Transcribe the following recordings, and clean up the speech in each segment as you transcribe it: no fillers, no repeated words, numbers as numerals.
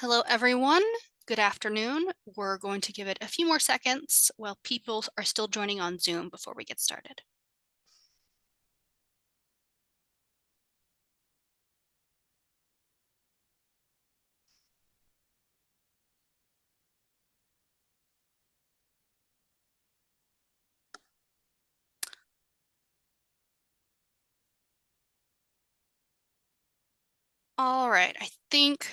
Hello, everyone. Good afternoon. We're going to give it a few more seconds while people are still joining on Zoom before we get started. All right, I think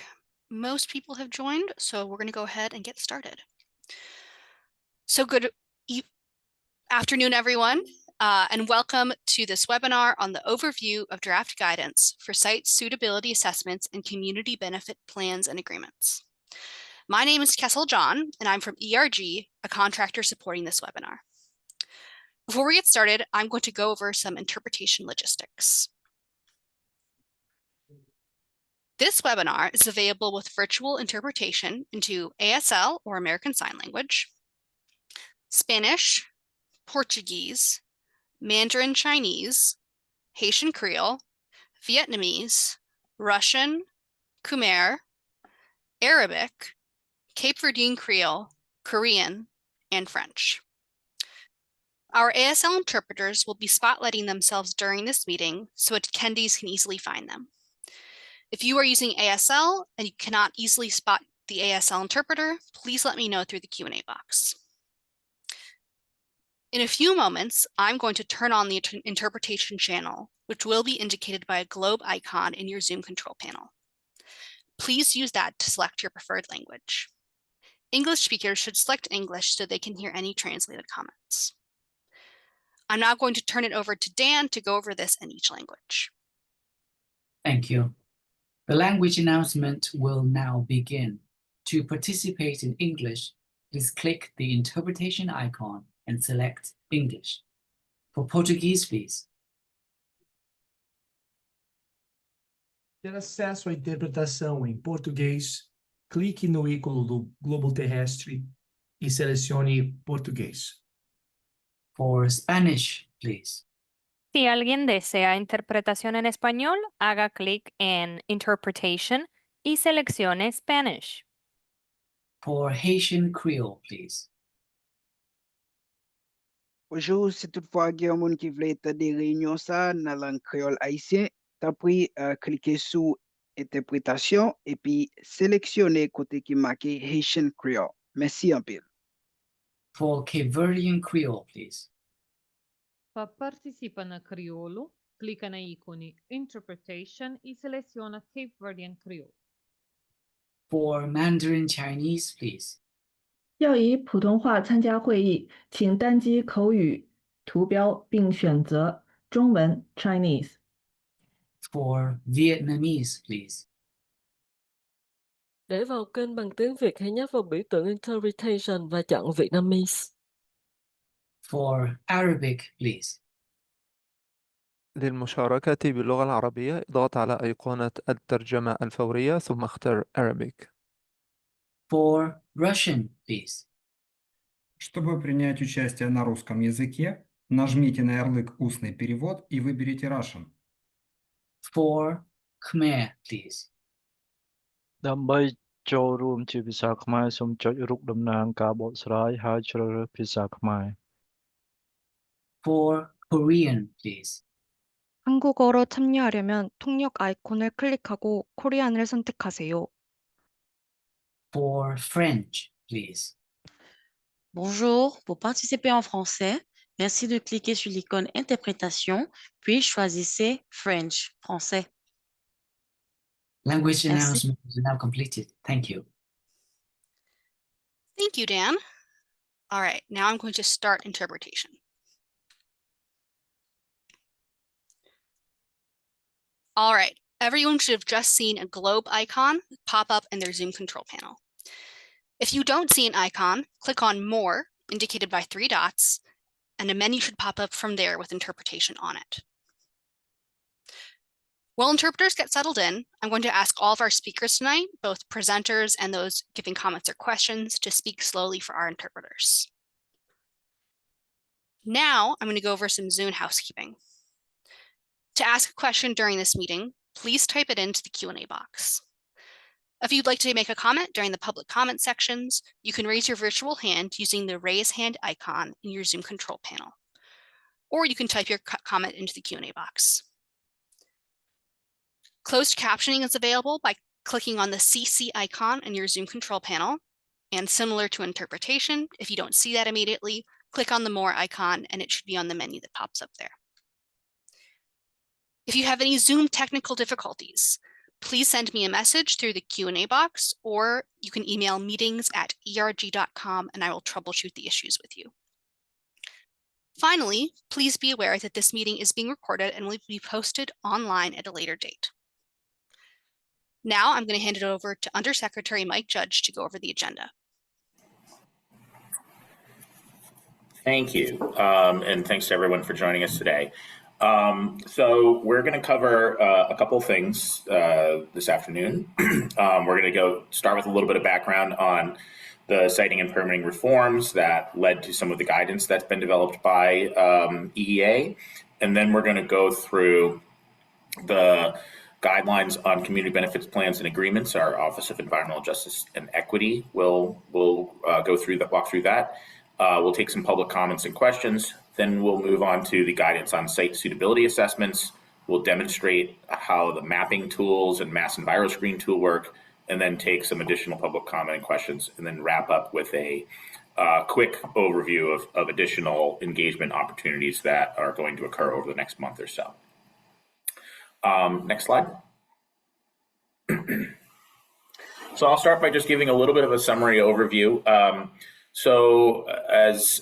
most people have joined, so we're going to go ahead and get started. So good afternoon, everyone, and welcome to this webinar on the overview of draft guidance for site suitability assessments and community benefit plans and agreements. My name is Kessel John, and I'm from ERG, a contractor supporting this webinar. Before we get started, I'm going to go over some interpretation logistics. This webinar is available with virtual interpretation into ASL or American Sign Language, Spanish, Portuguese, Mandarin Chinese, Haitian Creole, Vietnamese, Russian, Khmer, Arabic, Cape Verdean Creole, Korean, and French. Our ASL interpreters will be spotlighting themselves during this meeting so attendees can easily find them. If you are using ASL and you cannot easily spot the ASL interpreter, please let me know through the Q&A box. In a few moments, I'm going to turn on the interpretation channel, which will be indicated by a globe icon in your Zoom control panel. Please use that to select your preferred language. English speakers should select English so they can hear any translated comments. I'm now going to turn it over to Dan to go over this in each language. Thank you. The language announcement will now begin. To participate in English, please click the interpretation icon and select English. For Portuguese, please. Ter acesso à interpretação em português, clique no ícone do globo terrestre e selecione português. For Spanish, please. Si alguien desea interpretación en español, haga clic en Interpretation y seleccione Spanish. For Haitian Creole, please. Bonjour, si toutefois il y a un qui veut être des réunions ça dans la langue créole haïtien, t'as pris cliquer sur interprétation et puis sélectionner côté qui marqué Haitian Creole. Merci un peu. For Cape Verdean Creole, please. Para participar na crioulo, clica na ícone Interpretation e seleciona Cape Verdean Creole. For Mandarin Chinese, please. 要以普通话参加会议，请单击口语图标并选择中文 Chinese。 For Vietnamese, please. Để vào kênh bằng tiếng Việt, hãy nhấp vào biểu tượng Interpretation và chọn Vietnamese. For Arabic, please. للمشاركة باللغة العربية اضغط على أيقونة الترجمة الفورية ثم اختر Arabic. For Russian, please. Чтобы принять участие на русском языке, нажмите на ярлык «Устный перевод» и выберите Russian. For Khmer, please. ដើម្បីចូលរួមជាភាសាខ្មែរសូមចុចរូបតំណាងការបកស្រាយហើយជ្រើសរើសភាសាខ្មែរ For Korean, please. 한국어로 참여하려면 통역 아이콘을 클릭하고 코리안을 선택하세요. For French, please. Bonjour, pour participer en français, merci de cliquer sur l'icône Interprétation, puis choisissez French, français. Language announcement is now completed. Thank you. Thank you, Dan. All right, now I'm going to start interpretation. All right, everyone should have just seen a globe icon pop up in their Zoom control panel. If you don't see an icon, click on More, indicated by 3 dots, and a menu should pop up from there with interpretation on it. While interpreters get settled in, I'm going to ask all of our speakers tonight, both presenters and those giving comments or questions, to speak slowly for our interpreters. Now, I'm going to go over some Zoom housekeeping. To ask a question during this meeting, please type it into the Q&A box. If you'd like to make a comment during the public comment sections, you can raise your virtual hand using the raise hand icon in your Zoom control panel, or you can type your comment into the Q&A box. Closed captioning is available by clicking on the CC icon in your Zoom control panel. And similar to interpretation, if you don't see that immediately, click on the More icon and it should be on the menu that pops up there. If you have any Zoom technical difficulties, please send me a message through the Q&A box, or you can email meetings@erg.com and I will troubleshoot the issues with you. Finally, please be aware that this meeting is being recorded and will be posted online at a later date. Now I'm going to hand it over to Undersecretary Mike Judge to go over the agenda. Thank you, and thanks to everyone for joining us today. So we're going to cover a couple of things this afternoon. We're going to start with a little bit of background on the siting and permitting reforms that led to some of the guidance that's been developed by EEA. And then we're going to go through the guidelines on community benefits plans and agreements. Our Office of Environmental Justice and Equity will walk through that. We'll take some public comments and questions. Then we'll move on to the guidance on site suitability assessments. We'll demonstrate how the mapping tools and mass EnviroScreen tool work, and then take some additional public comment and questions, and then wrap up with a quick overview of additional engagement opportunities that are going to occur over the next month or so. Next slide. So I'll start by just giving a little bit of a summary overview. So as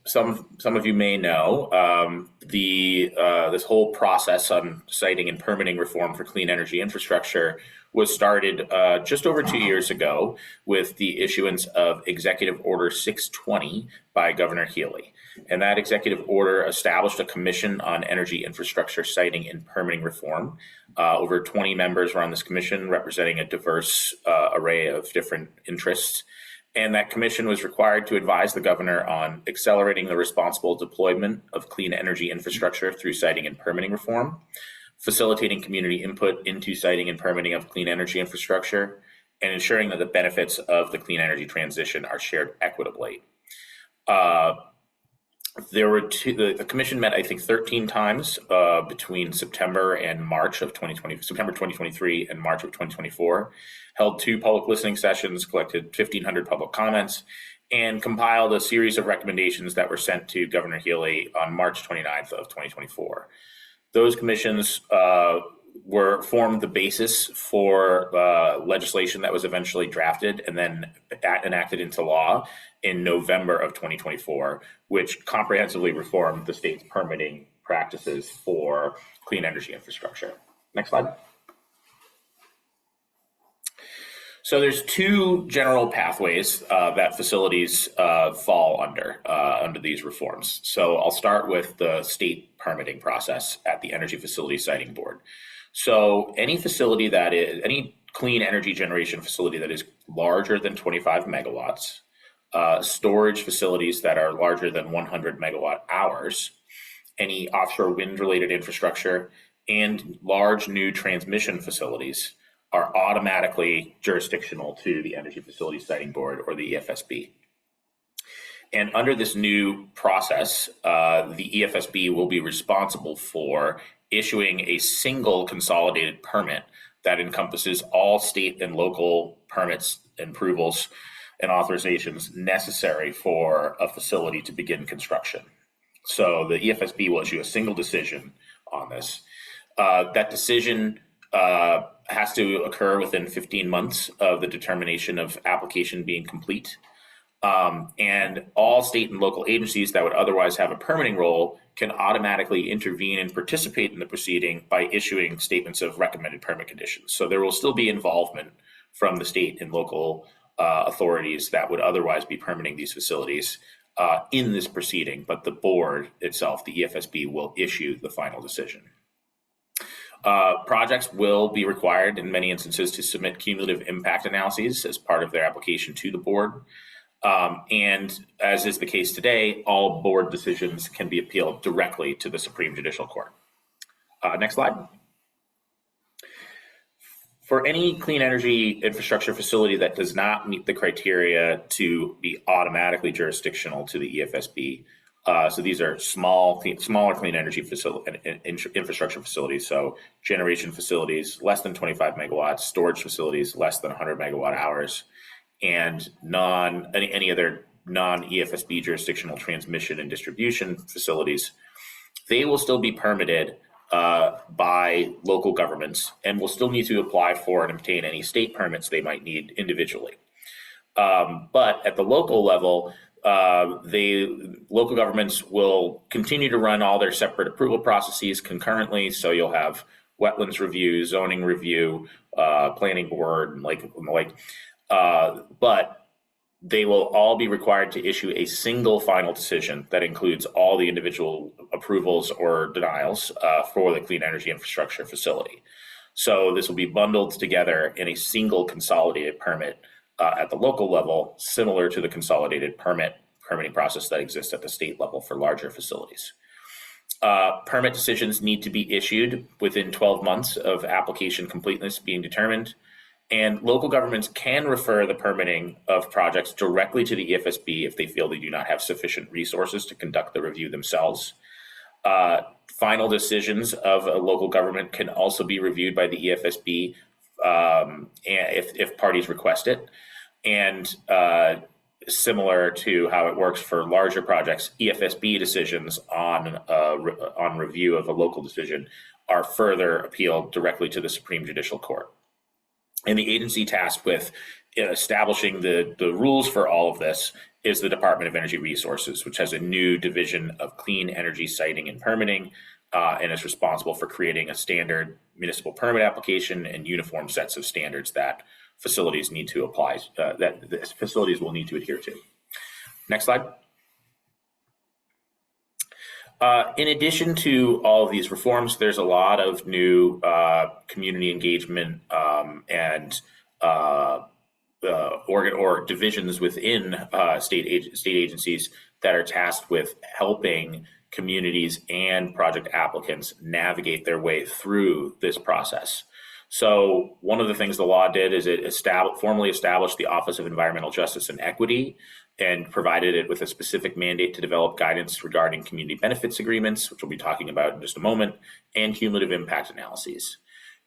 some of you may know, this whole process on siting and permitting reform for clean energy infrastructure was started just over 2 years ago with the issuance of Executive Order 620 by Governor Healy. And that executive order established a commission on energy infrastructure siting and permitting reform. Over 20 members were on this commission, representing a diverse array of different interests. And that commission was required to advise the governor on accelerating the responsible deployment of clean energy infrastructure through siting and permitting reform, facilitating community input into siting and permitting of clean energy infrastructure, and ensuring that the benefits of the clean energy transition are shared equitably. The commission met, I think, 13 times between September and March of 2020, September 2023 and March of 2024, held 2 public listening sessions, collected 1,500 public comments, and compiled a series of recommendations that were sent to Governor Healy on March 29th of 2024. Those commissions formed the basis for legislation that was eventually drafted and then enacted into law in November of 2024, which comprehensively reformed the state's permitting practices for clean energy infrastructure. Next slide. So there's 2 general pathways that facilities fall under these reforms. So I'll start with the state permitting process at the Energy Facility Siting Board. So any clean energy generation facility that is larger than 25 megawatts, storage facilities that are larger than 100 megawatt hours, any offshore wind related infrastructure, and large new transmission facilities are automatically jurisdictional to the Energy Facility Siting Board, or the EFSB. And under this new process, the EFSB will be responsible for issuing a single consolidated permit that encompasses all state and local permits and approvals and authorizations necessary for a facility to begin construction. So the EFSB will issue a single decision on this. That decision has to occur within 15 months of the determination of application being complete. And all state and local agencies that would otherwise have a permitting role can automatically intervene and participate in the proceeding by issuing statements of recommended permit conditions. So there will still be involvement from the state and local authorities that would otherwise be permitting these facilities in this proceeding, but the board itself, the EFSB, will issue the final decision. Projects will be required in many instances to submit cumulative impact analyses as part of their application to the board. And as is the case today, all board decisions can be appealed directly to the Supreme Judicial Court. Next slide. For any clean energy infrastructure facility that does not meet the criteria to be automatically jurisdictional to the EFSB, so these are smaller clean energy infrastructure facilities, so generation facilities less than 25 megawatts, storage facilities less than 100 megawatt hours, and any other non-EFSB jurisdictional transmission and distribution facilities, they will still be permitted by local governments and will still need to apply for and obtain any state permits they might need individually. But at the local level, local governments will continue to run all their separate approval processes concurrently. So you'll have wetlands review, zoning review, planning board, and but they will all be required to issue a single final decision that includes all the individual approvals or denials for the clean energy infrastructure facility. So this will be bundled together in a single consolidated permit at the local level, similar to the consolidated permitting process that exists at the state level for larger facilities. Permit decisions need to be issued within 12 months of application completeness being determined. And local governments can refer the permitting of projects directly to the EFSB if they feel they do not have sufficient resources to conduct the review themselves. Final decisions of a local government can also be reviewed by the EFSB if parties request it. And similar to how it works for larger projects, EFSB decisions on review of a local decision are further appealed directly to the Supreme Judicial Court. And the agency tasked with establishing the rules for all of this is the Department of Energy Resources, which has a new division of clean energy siting and permitting, and is responsible for creating a standard municipal permit application and uniform sets of standards that facilities need to apply, that the facilities will need to adhere to. Next slide. In addition to all of these reforms, there's a lot of new community engagement and divisions within state agencies that are tasked with helping communities and project applicants navigate their way through this process. So one of the things the law did is it formally established the Office of Environmental Justice and Equity and provided it with a specific mandate to develop guidance regarding community benefits agreements, which we'll be talking about in just a moment, and cumulative impact analyses.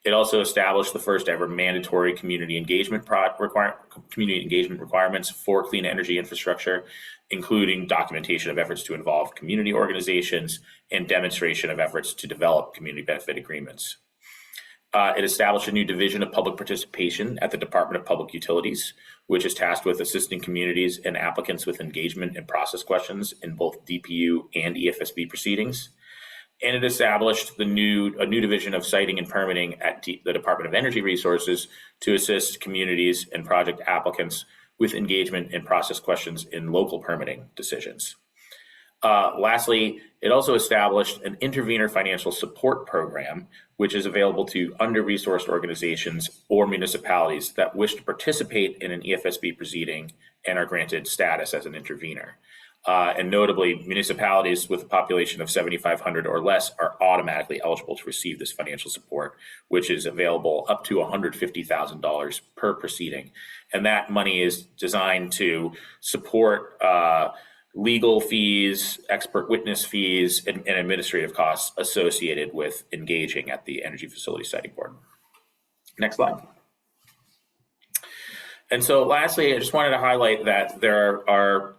It also established the first ever mandatory community engagement requirements for clean energy infrastructure, including documentation of efforts to involve community organizations and demonstration of efforts to develop community benefit agreements. It established a new division of public participation at the Department of Public Utilities, which is tasked with assisting communities and applicants with engagement and process questions in both DPU and EFSB proceedings. And it established a new division of siting and permitting at the Department of Energy Resources to assist communities and project applicants with engagement and process questions in local permitting decisions. Lastly, it also established an intervener financial support program, which is available to under-resourced organizations or municipalities that wish to participate in an EFSB proceeding and are granted status as an intervener. And notably, municipalities with a population of 7,500 or less are automatically eligible to receive this financial support, which is available up to $150,000 per proceeding. And that money is designed to support legal fees, expert witness fees, and administrative costs associated with engaging at the Energy Facility Siting Board. Next slide. And so lastly, I just wanted to highlight that there are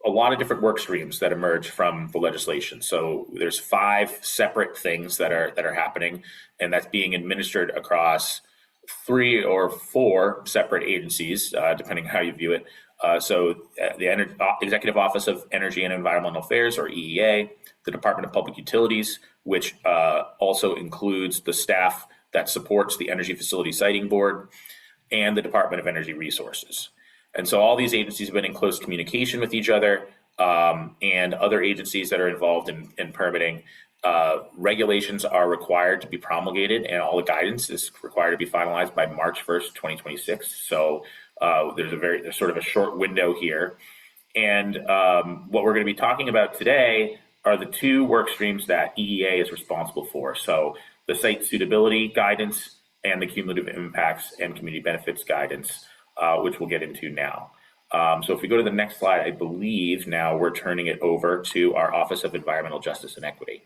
a lot of different work streams that emerge from the legislation. So there's 5 separate things that are happening, and that's being administered across 3 or 4 separate agencies, depending how you view it. So the Executive Office of Energy and Environmental Affairs, or EEA, the Department of Public Utilities, which also includes the staff that supports the Energy Facility Siting Board, and the Department of Energy Resources. And so all these agencies have been in close communication with each other, and other agencies that are involved in permitting. Regulations are required to be promulgated, and all the guidance is required to be finalized by March 1st, 2026. So there's sort of a short window here. And what we're going to be talking about today are the 2 work streams that EEA is responsible for. So the site suitability guidance and the cumulative impacts and community benefits guidance, which we'll get into now. So if we go to the next slide, I believe now we're turning it over to our Office of Environmental Justice and Equity.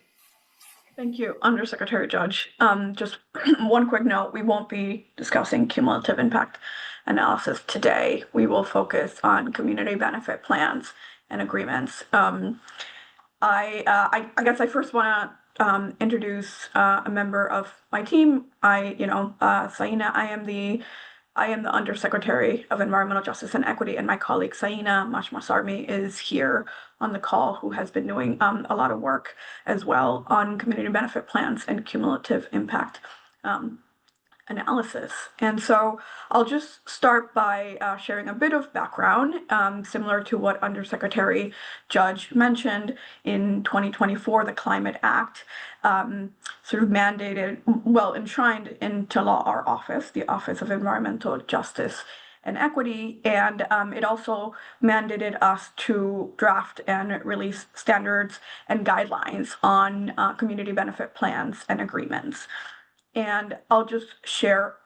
Thank you, Undersecretary Judge. Just one quick note, we won't be discussing cumulative impact analysis today. We will focus on community benefit plans and agreements. I guess I first want to introduce a member of my team. Saina, I am the Undersecretary of Environmental Justice and Equity, and my colleague Saina Mashmasarmi is here on the call, who has been doing a lot of work as well on community benefit plans and cumulative impact analysis. And so I'll just start by sharing a bit of background, similar to what Undersecretary Judge mentioned. In 2024, the Climate Act sort of mandated, well, enshrined into law our office, the Office of Environmental Justice and Equity, and it also mandated us to draft and release standards and guidelines on community benefit plans and agreements. And I'll just share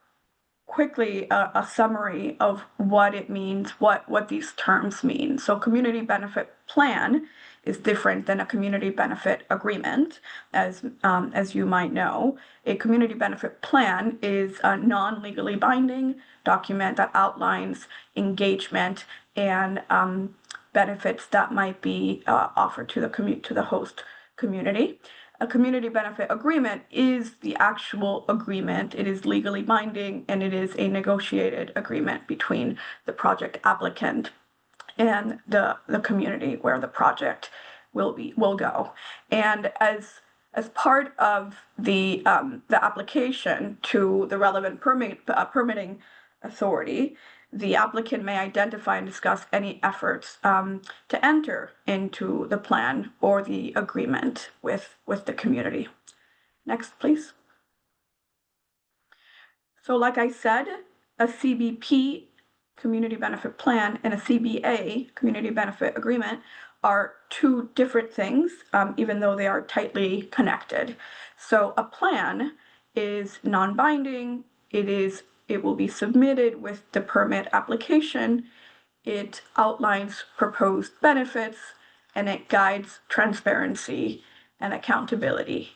quickly a summary of what it means, what these terms mean. So community benefit plan is different than a community benefit agreement, as you might know. A community benefit plan is a non-legally binding document that outlines engagement and benefits that might be offered to the host community. A community benefit agreement is the actual agreement. It is legally binding, and it is a negotiated agreement between the project applicant and the community where the project will go. And as part of the application to the relevant permitting authority, the applicant may identify and discuss any efforts to enter into the plan or the agreement with the community. Next, please. So like I said, a CBP, Community Benefit Plan, and a CBA, Community Benefit Agreement, are two different things, even though they are tightly connected. So a plan is non-binding. It will be submitted with the permit application. It outlines proposed benefits, and it guides transparency and accountability.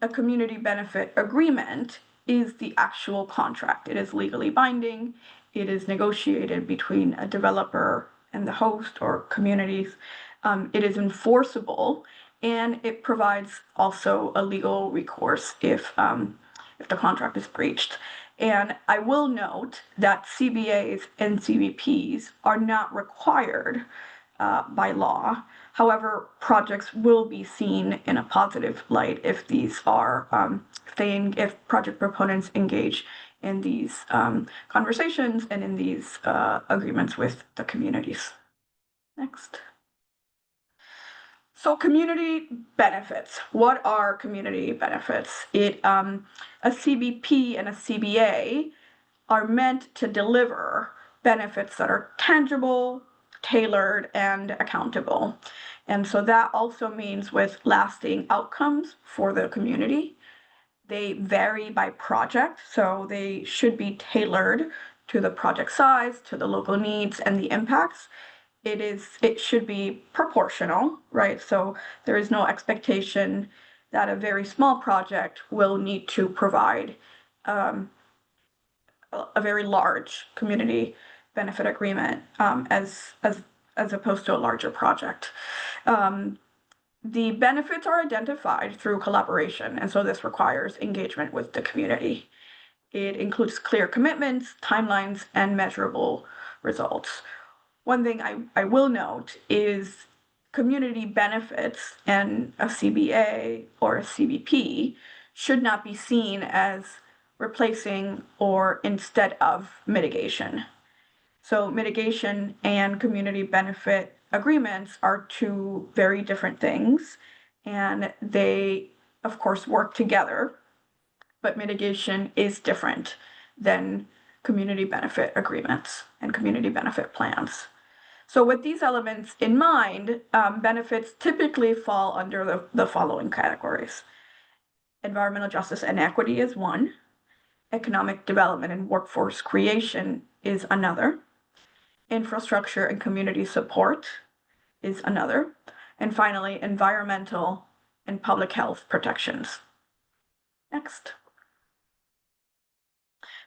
A community benefit agreement is the actual contract. It is legally binding. It is negotiated between a developer and the host or communities. It is enforceable, and it provides also a legal recourse if the contract is breached. And I will note that CBAs and CBPs are not required by law. However, projects will be seen in a positive light if these are, if project proponents engage in these conversations and in these agreements with the communities. Next. So community benefits. What are community benefits? A CBP and a CBA are meant to deliver benefits that are tangible, tailored, and accountable. And so that also means with lasting outcomes for the community. They vary by project, so they should be tailored to the project size, to the local needs, and the impacts. It should be proportional, right? So there is no expectation that a very small project will need to provide a very large community benefit agreement as opposed to a larger project. The benefits are identified through collaboration, and so this requires engagement with the community. It includes clear commitments, timelines, and measurable results. One thing I will note is community benefits and a CBA or a CBP should not be seen as replacing or instead of mitigation. So mitigation and community benefit agreements are two very different things, and they, of course, work together, but mitigation is different than community benefit agreements and community benefit plans. So with these elements in mind, benefits typically fall under the following categories. Environmental justice and equity is one. Economic development and workforce creation is another. Infrastructure and community support is another. And finally, environmental and public health protections. Next.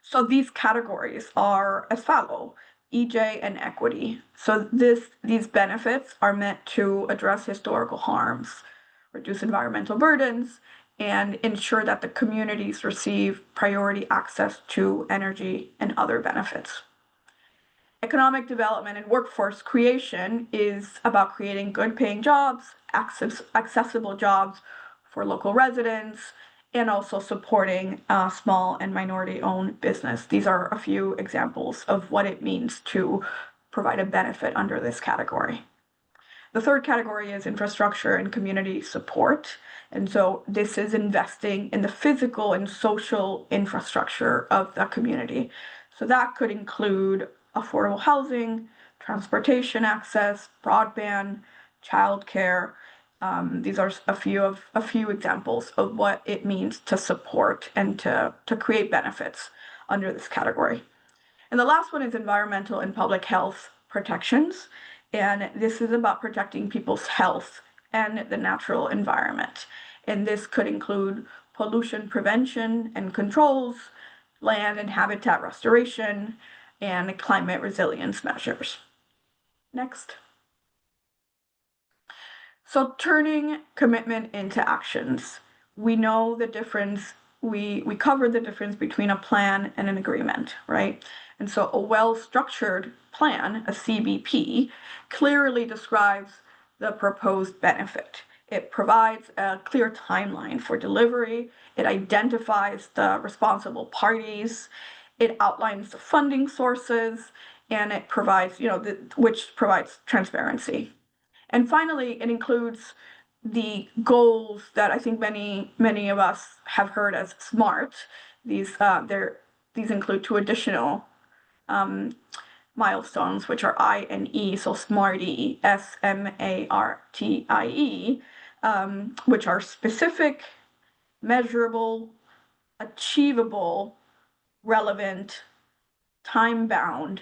So these categories are as follow: EJ and equity. So these benefits are meant to address historical harms, reduce environmental burdens, and ensure that the communities receive priority access to energy and other benefits. Economic development and workforce creation is about creating good paying jobs, accessible jobs for local residents, and also supporting small and minority owned business. These are a few examples of what it means to provide a benefit under this category. The third category is infrastructure and community support. And so this is investing in the physical and social infrastructure of the community. So that could include affordable housing, transportation access, broadband, childcare. These are a few examples of what it means to support and to create benefits under this category. And the last one is environmental and public health protections. And this is about protecting people's health and the natural environment. And this could include pollution prevention and controls, land and habitat restoration, and climate resilience measures. Next. So turning commitment into actions. We know the difference, we covered the difference between a plan and an agreement, right? And so a well-structured plan, a CBP, clearly describes the proposed benefit. It provides a clear timeline for delivery. It identifies the responsible parties. It outlines the funding sources, and it provides, which provides transparency. And finally, it includes the goals that I think many of us have heard as SMART. These include two additional milestones, which are I and E, so SMARTIE, SMARTIE, which are specific, measurable, achievable, relevant, time-bound,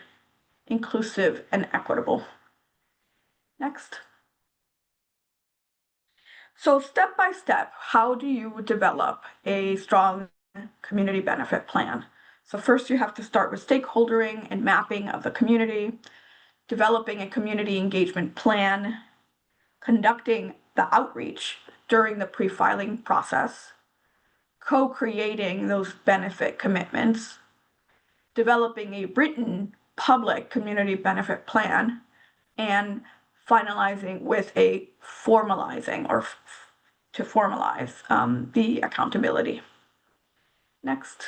inclusive, and equitable. Next. So step by step, how do you develop a strong community benefit plan? So first you have to start with stakeholdering and mapping of the community, developing a community engagement plan, conducting the outreach during the pre-filing process, co-creating those benefit commitments, developing a written public community benefit plan, and finalizing with a formalizing or to formalize the accountability. Next.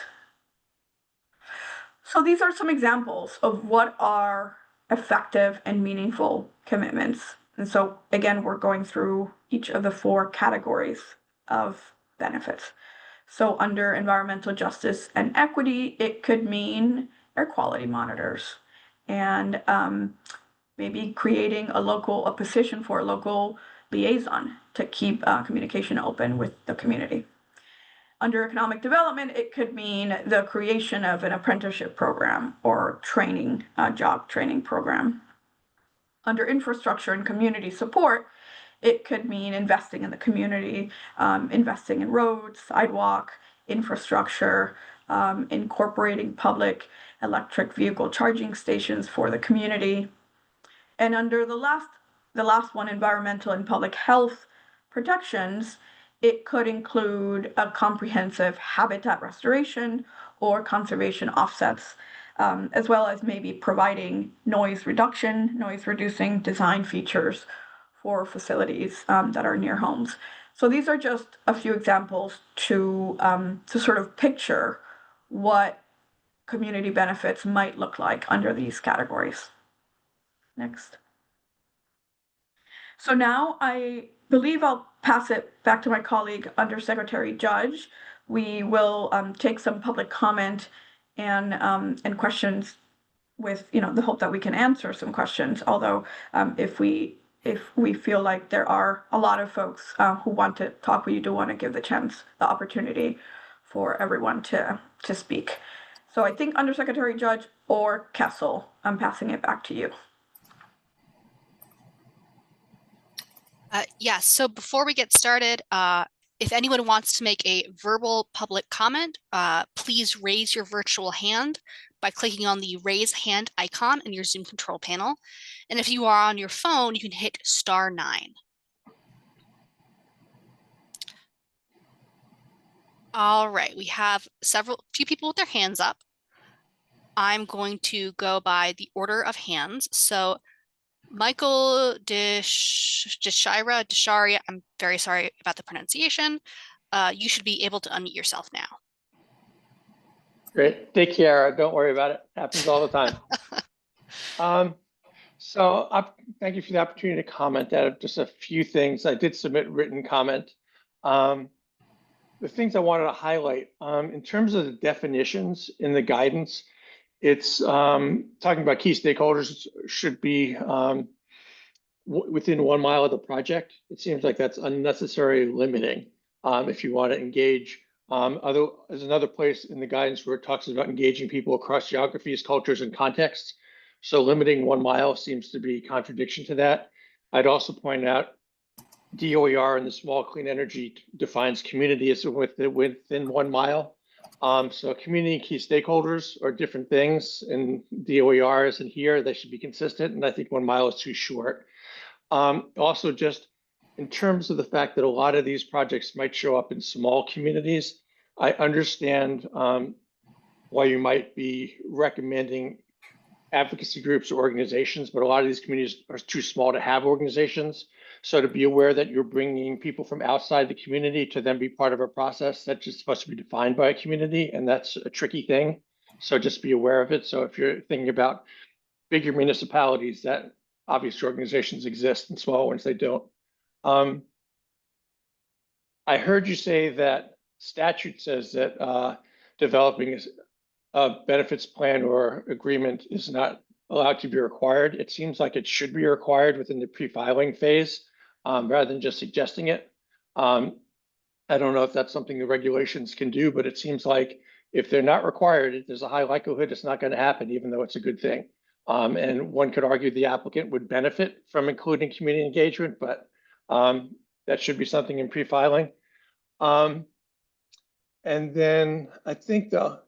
So these are some examples of what are effective and meaningful commitments. And so again, we're going through each of the 4 categories of benefits. So under environmental justice and equity, it could mean air quality monitors and maybe creating a position for a local liaison to keep communication open with the community. Under economic development, it could mean the creation of an apprenticeship program or job training program. Under infrastructure and community support, it could mean investing in the community, investing in roads, sidewalk, infrastructure, incorporating public electric vehicle charging stations for the community. And under the last one, environmental and public health protections, it could include a comprehensive habitat restoration or conservation offsets, as well as maybe providing noise reducing design features for facilities that are near homes. So these are just a few examples to sort of picture what community benefits might look like under these categories. Next. So now I believe I'll pass it back to my colleague, Undersecretary Judge. We will take some public comment and questions with the hope that we can answer some questions. Although if we feel like there are a lot of folks who want to talk, we do want to give the opportunity for everyone to speak. So I think Undersecretary Judge or Kessel, I'm passing it back to you. Yes, so before we get started, if anyone wants to make a verbal public comment, please raise your virtual hand by clicking on the raise hand icon in your Zoom control panel. And if you are on your phone, you can hit *9. All right, we have few people with their hands up. I'm going to go by the order of hands. So Michael Desharia, I'm very sorry about the pronunciation. You should be able to unmute yourself now. Great. Take care. Don't worry about it. Happens all the time. Thank you for the opportunity to comment at just a few things. I did submit written comment. The things I wanted to highlight, in terms of the definitions in the guidance, it's talking about key stakeholders should be within 1 mile of the project. It seems like that's unnecessarily limiting if you want to engage. There's another place in the guidance where it talks about engaging people across geographies, cultures, and contexts. So limiting 1 mile seems to be contradiction to that. I'd also point out DOER in the small clean energy defines community as within 1 mile. So community and key stakeholders are different things, and DOER isn't here. They should be consistent, and I think 1 mile is too short. Also, just in terms of the fact that a lot of these projects might show up in small communities, I understand why you might be recommending advocacy groups or organizations, but a lot of these communities are too small to have organizations. So to be aware that you're bringing people from outside the community to then be part of a process that's just supposed to be defined by a community, and that's a tricky thing. So just be aware of it. So if you're thinking about bigger municipalities, that obviously organizations exist, and small ones, they don't. I heard you say that statute says that developing a benefits plan or agreement is not allowed to be required. It seems like it should be required within the pre-filing phase rather than just suggesting it. I don't know if that's something the regulations can do, but it seems like if they're not required, there's a high likelihood it's not going to happen, even though it's a good thing. And one could argue the applicant would benefit from including community engagement, but that should be something in pre-filing. And then I think the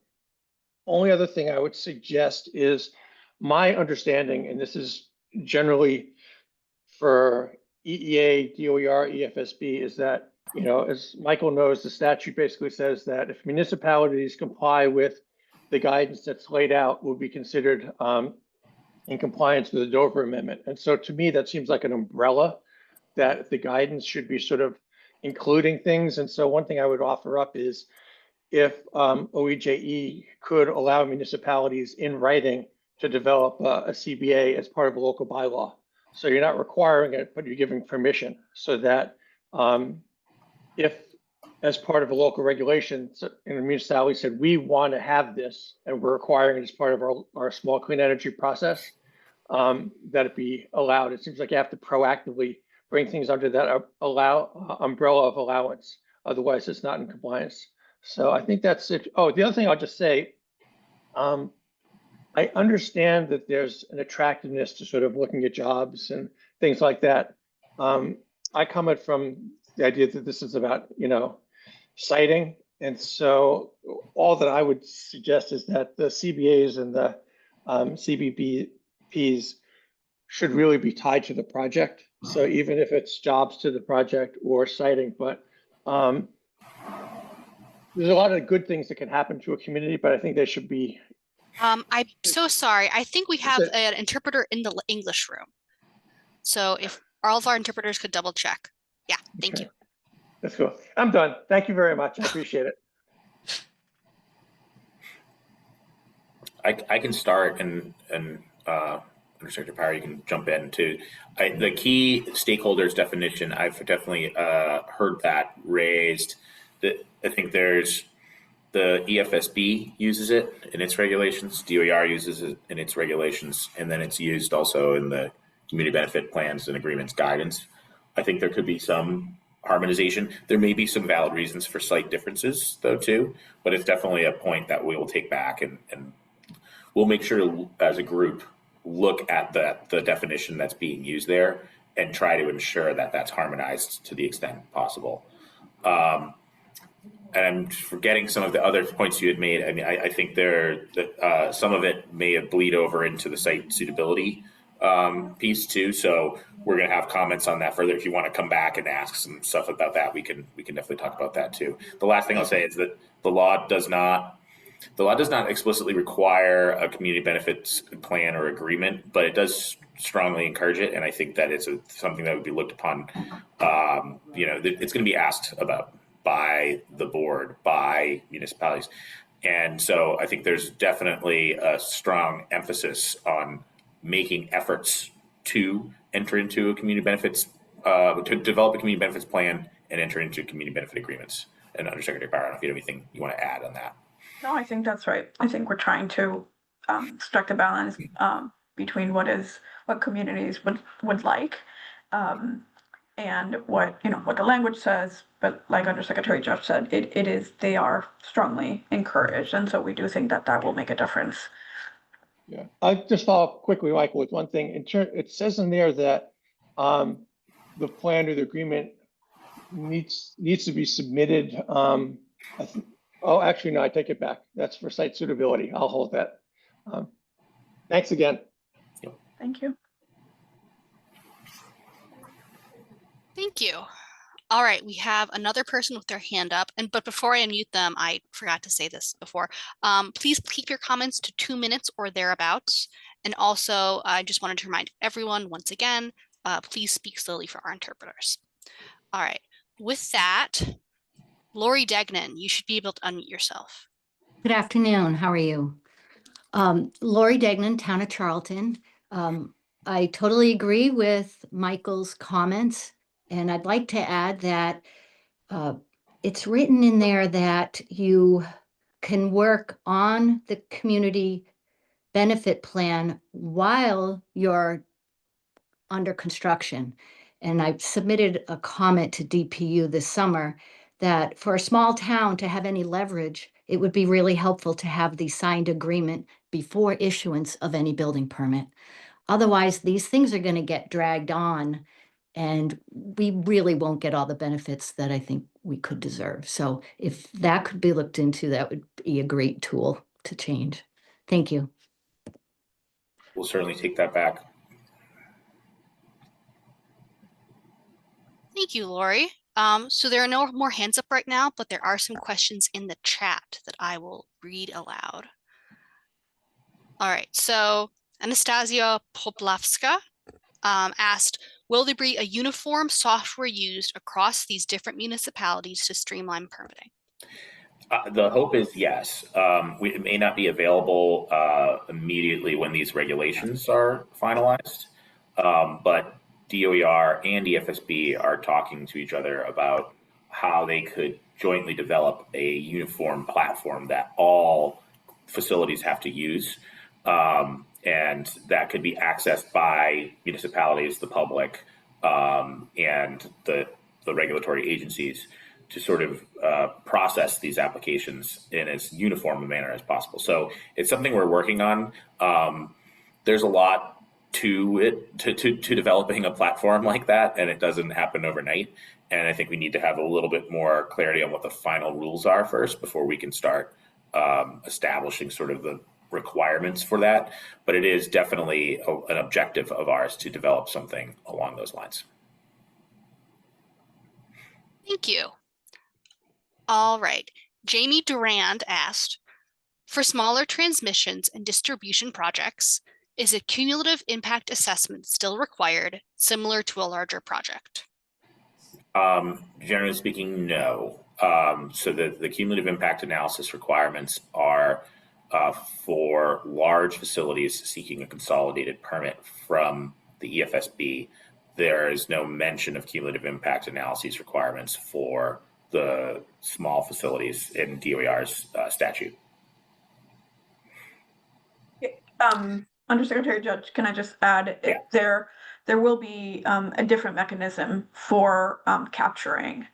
only other thing I would suggest is my understanding, and this is generally for EEA, DOER, EFSB, is that, you know, as Michael knows, the statute basically says that if municipalities comply with the guidance that's laid out, will be considered in compliance with the Dover Amendment. And so to me, that seems like an umbrella that the guidance should be sort of including things. And so one thing I would offer up is if OEJE could allow municipalities in writing to develop a CBA as part of a local bylaw. So you're not requiring it, but you're giving permission so that if as part of a local regulation, and the municipality said, we want to have this and we're requiring it as part of our small clean energy process, that it be allowed. It seems like you have to proactively bring things under that umbrella of allowance. Otherwise, it's not in compliance. So I think that's it. Oh, the other thing I'll just say, I understand that there's an attractiveness to sort of looking at jobs and things like that. I come at from the idea that this is about, you know, siting. And so all that I would suggest is that the CBAs and the CBPs should really be tied to the project. So even if it's jobs to the project or siting, but there's a lot of good things that can happen to a community, but I think they should be. I'm so sorry. I think we have an interpreter in the English room. So if all of our interpreters could double check. Yeah, thank you. That's cool. I'm done. Thank you very much. I appreciate it. I can start and Undersecretary Power, you can jump in too. The key stakeholders definition, I've definitely heard that raised. I think there's the EFSB uses it in its regulations, DOER uses it in its regulations, and then it's used also in the community benefit plans and agreements guidance. I think there could be some harmonization. There may be some valid reasons for slight differences, though, too, but it's definitely a point that we will take back, and we'll make sure to, as a group, look at the definition that's being used there and try to ensure that that's harmonized to the extent possible. And I'm forgetting some of the other points you had made. I mean, I think some of it may bleed over into the site suitability piece too. So we're going to have comments on that further. If you want to come back and ask some stuff about that, we can definitely talk about that too. The last thing I'll say is that the law does not explicitly require a community benefits plan or agreement, but it does strongly encourage it. And I think that it's something that would be looked upon. It's going to be asked about by the board, by municipalities. And so I think there's definitely a strong emphasis on making efforts to enter into a community benefits, to develop a community benefits plan and enter into community benefit agreements. And Undersecretary Barr, I don't know if you have anything you want to add on that. No, I think that's right. I think we're trying to strike a balance between what communities would like and what the language says. But like Undersecretary Jeff said, they are strongly encouraged, and so we do think that will make a difference. Yeah, I just follow up quickly, Michael, with one thing. It says in there that the plan or the agreement needs to be submitted. Oh, actually, no, I take it back. That's for site suitability. I'll hold that. Thanks again. Thank you. Thank you. All right, we have another person with their hand up, but before I unmute them, I forgot to say this before. Please keep your comments to 2 minutes or thereabouts. And also, I just wanted to remind everyone once again, please speak slowly for our interpreters. All right, with that, Lori Degnan, you should be able to unmute yourself. Good afternoon. How are you? Lori Degnan, Town of Charlton. I totally agree with Michael's comments, and I'd like to add that it's written in there that you can work on the community benefit plan while you're under construction. And I submitted a comment to DPU this summer that for a small town to have any leverage, it would be really helpful to have the signed agreement before issuance of any building permit. Otherwise, these things are going to get dragged on, and we really won't get all the benefits that I think we could deserve. So if that could be looked into, that would be a great tool to change. Thank you. We'll certainly take that back. Thank you, Lori. So there are no more hands up right now, but there are some questions in the chat that I will read aloud. All right, so Anastasia Poplavska asked, will there be a uniform software used across these different municipalities to streamline permitting? The hope is yes. It may not be available immediately when these regulations are finalized, but DOER and EFSB are talking to each other about how they could jointly develop a uniform platform that all facilities have to use. And that could be accessed by municipalities, the public, and the regulatory agencies to sort of process these applications in as uniform a manner as possible. So it's something we're working on. There's a lot to it, to developing a platform like that, and it doesn't happen overnight. And I think we need to have a little bit more clarity on what the final rules are first before we can start establishing sort of the requirements for that. But it is definitely an objective of ours to develop something along those lines. Thank you. All right. Jamie Durand asked, for smaller transmissions and distribution projects, is a cumulative impact assessment still required, similar to a larger project? Generally speaking, no. So the cumulative impact analysis requirements are for large facilities seeking a consolidated permit from the EFSB. There is no mention of cumulative impact analyses requirements for the small facilities in DOER's statute. Undersecretary Judge, can I just add, there will be a different mechanism for capturing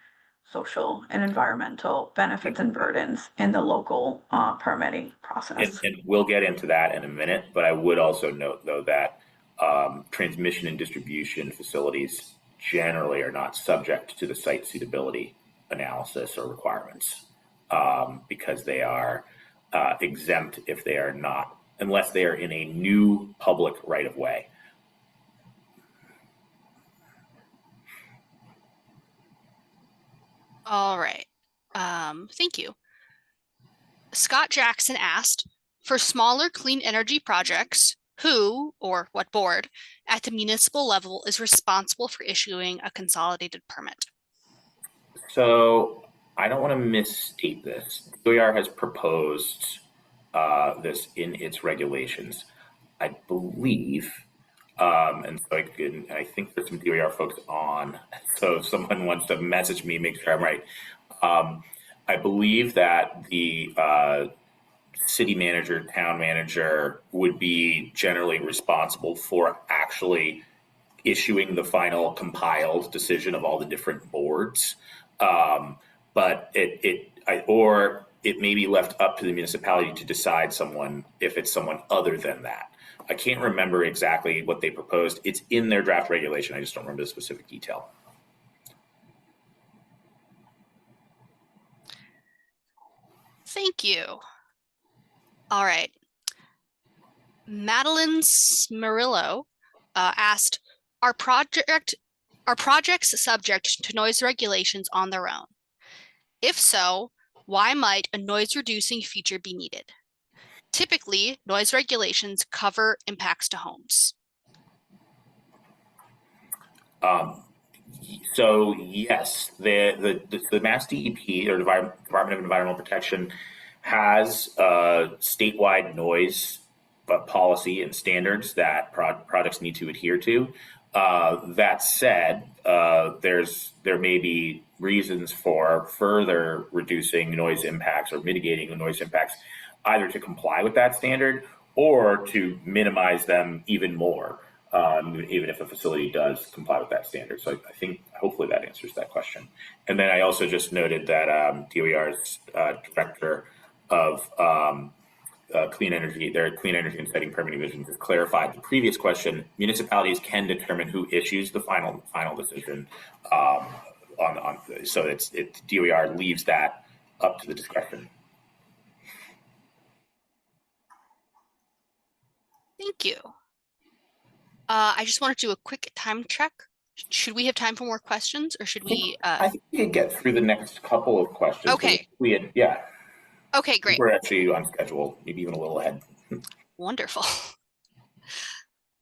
social and environmental benefits and burdens in the local permitting process. And we'll get into that in a minute, but I would also note, though, that transmission and distribution facilities generally are not subject to the site suitability analysis or requirements because they are exempt if they are not, unless they are in a new public right-of-way. All right. Thank you. Scott Jackson asked, for smaller clean energy projects, who or what board at the municipal level is responsible for issuing a consolidated permit? So I don't want to misstate this. DOER has proposed this in its regulations, I believe. And so I think there's some DOER folks on. So if someone wants to message me, make sure I'm right. I believe that the city manager, town manager would be generally responsible for actually issuing the final compiled decision of all the different boards. But it may be left up to the municipality to decide if it's someone other than that. I can't remember exactly what they proposed. It's in their draft regulation. I just don't remember the specific detail. Thank you. All right. Madeline Smarillo asked, are projects subject to noise regulations on their own? If so, why might a noise reducing feature be needed? Typically, noise regulations cover impacts to homes. So yes, the Mass DEP, or Department of Environmental Protection, has statewide noise policy and standards that projects need to adhere to. That said, there may be reasons for further reducing noise impacts or mitigating the noise impacts, either to comply with that standard or to minimize them even more, even if a facility does comply with that standard. So I think hopefully that answers that question. And then I also just noted that DOER's director of clean energy, their clean energy and siting permitting division, has clarified the previous question. Municipalities can determine who issues the final decision. So DOER leaves that up to the discretion. Thank you. I just want to do a quick time check. Should we have time for more questions, or should we? I think we could get through the next couple of questions. Okay. Yeah. Okay, great. We're actually on schedule, maybe even a little ahead. Wonderful.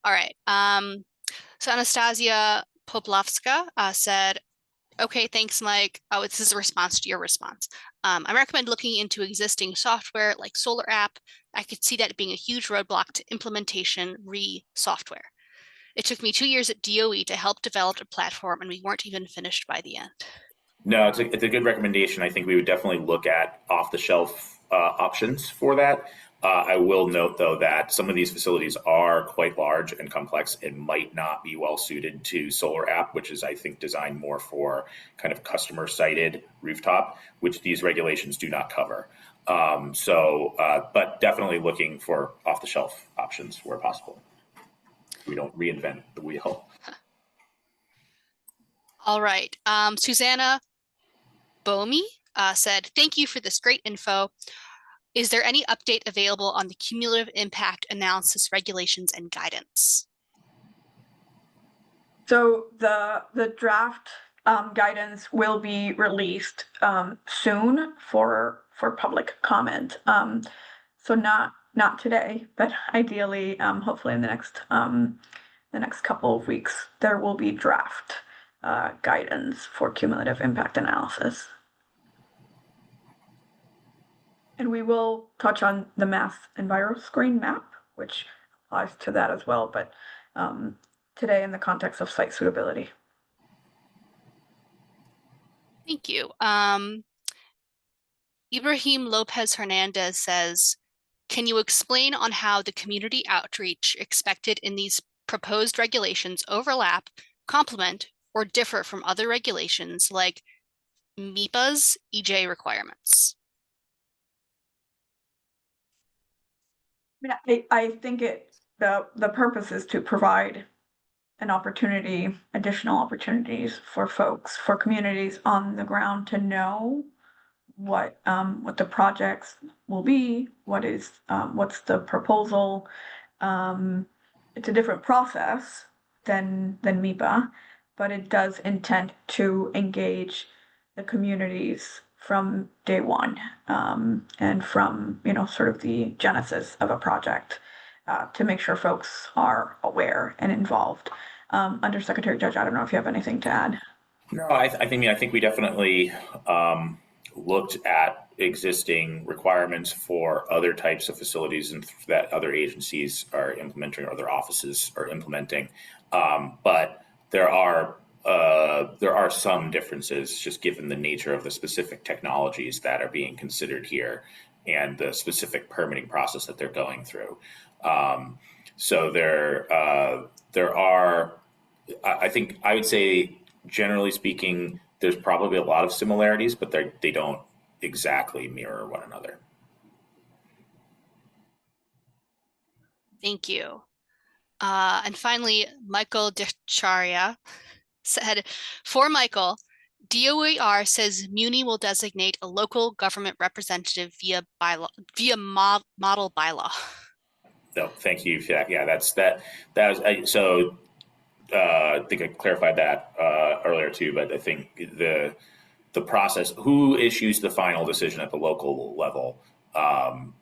All right. So Anastasia Poplavska said, okay, thanks, Mike. Oh, this is a response to your response. I recommend looking into existing software like Solar App. I could see that being a huge roadblock to implementation software. It took me 2 years at DOE to help develop a platform, and we weren't even finished by the end. No, it's a good recommendation. I think we would definitely look at off-the-shelf options for that. I will note, though, that some of these facilities are quite large and complex and might not be well suited to Solar App, which is, I think, designed more for kind of customer-sited rooftop, which these regulations do not cover. But definitely looking for off-the-shelf options where possible. We don't reinvent the wheel. All right. Susanna Bomi said, thank you for this great info. Is there any update available on the cumulative impact analysis regulations and guidance? So the draft guidance will be released soon for public comment. So not today, but ideally, hopefully in the next couple of weeks, there will be draft guidance for cumulative impact analysis. And we will touch on the Mass EnviroScreen map, which applies to that as well, but today in the context of site suitability. Thank you. Ibrahim Lopez Hernandez says, can you explain on how the community outreach expected in these proposed regulations overlap, complement, or differ from other regulations like MIPA's EJ requirements. I think the purpose is to provide additional opportunities for folks, for communities on the ground to know what the projects will be, what's the proposal. It's a different process than MIPA, but it does intend to engage the communities from day one, and from sort of the genesis of a project, to make sure folks are aware and involved. Undersecretary Judge, I don't know if you have anything to add. No, I think we definitely looked at existing requirements for other types of facilities and that other agencies are implementing or other offices are implementing. But there are some differences just given the nature of the specific technologies that are being considered here and the specific permitting process that they're going through. So there are, I think I would say, generally speaking, there's probably a lot of similarities, but they don't exactly mirror one another. Thank you. And finally, Michael DeCharia said, for Michael, DOER says MUNI will designate a local government representative via model bylaw. No, thank you for that. Yeah, that was so. I think I clarified that earlier too, but I think the process, who issues the final decision at the local level,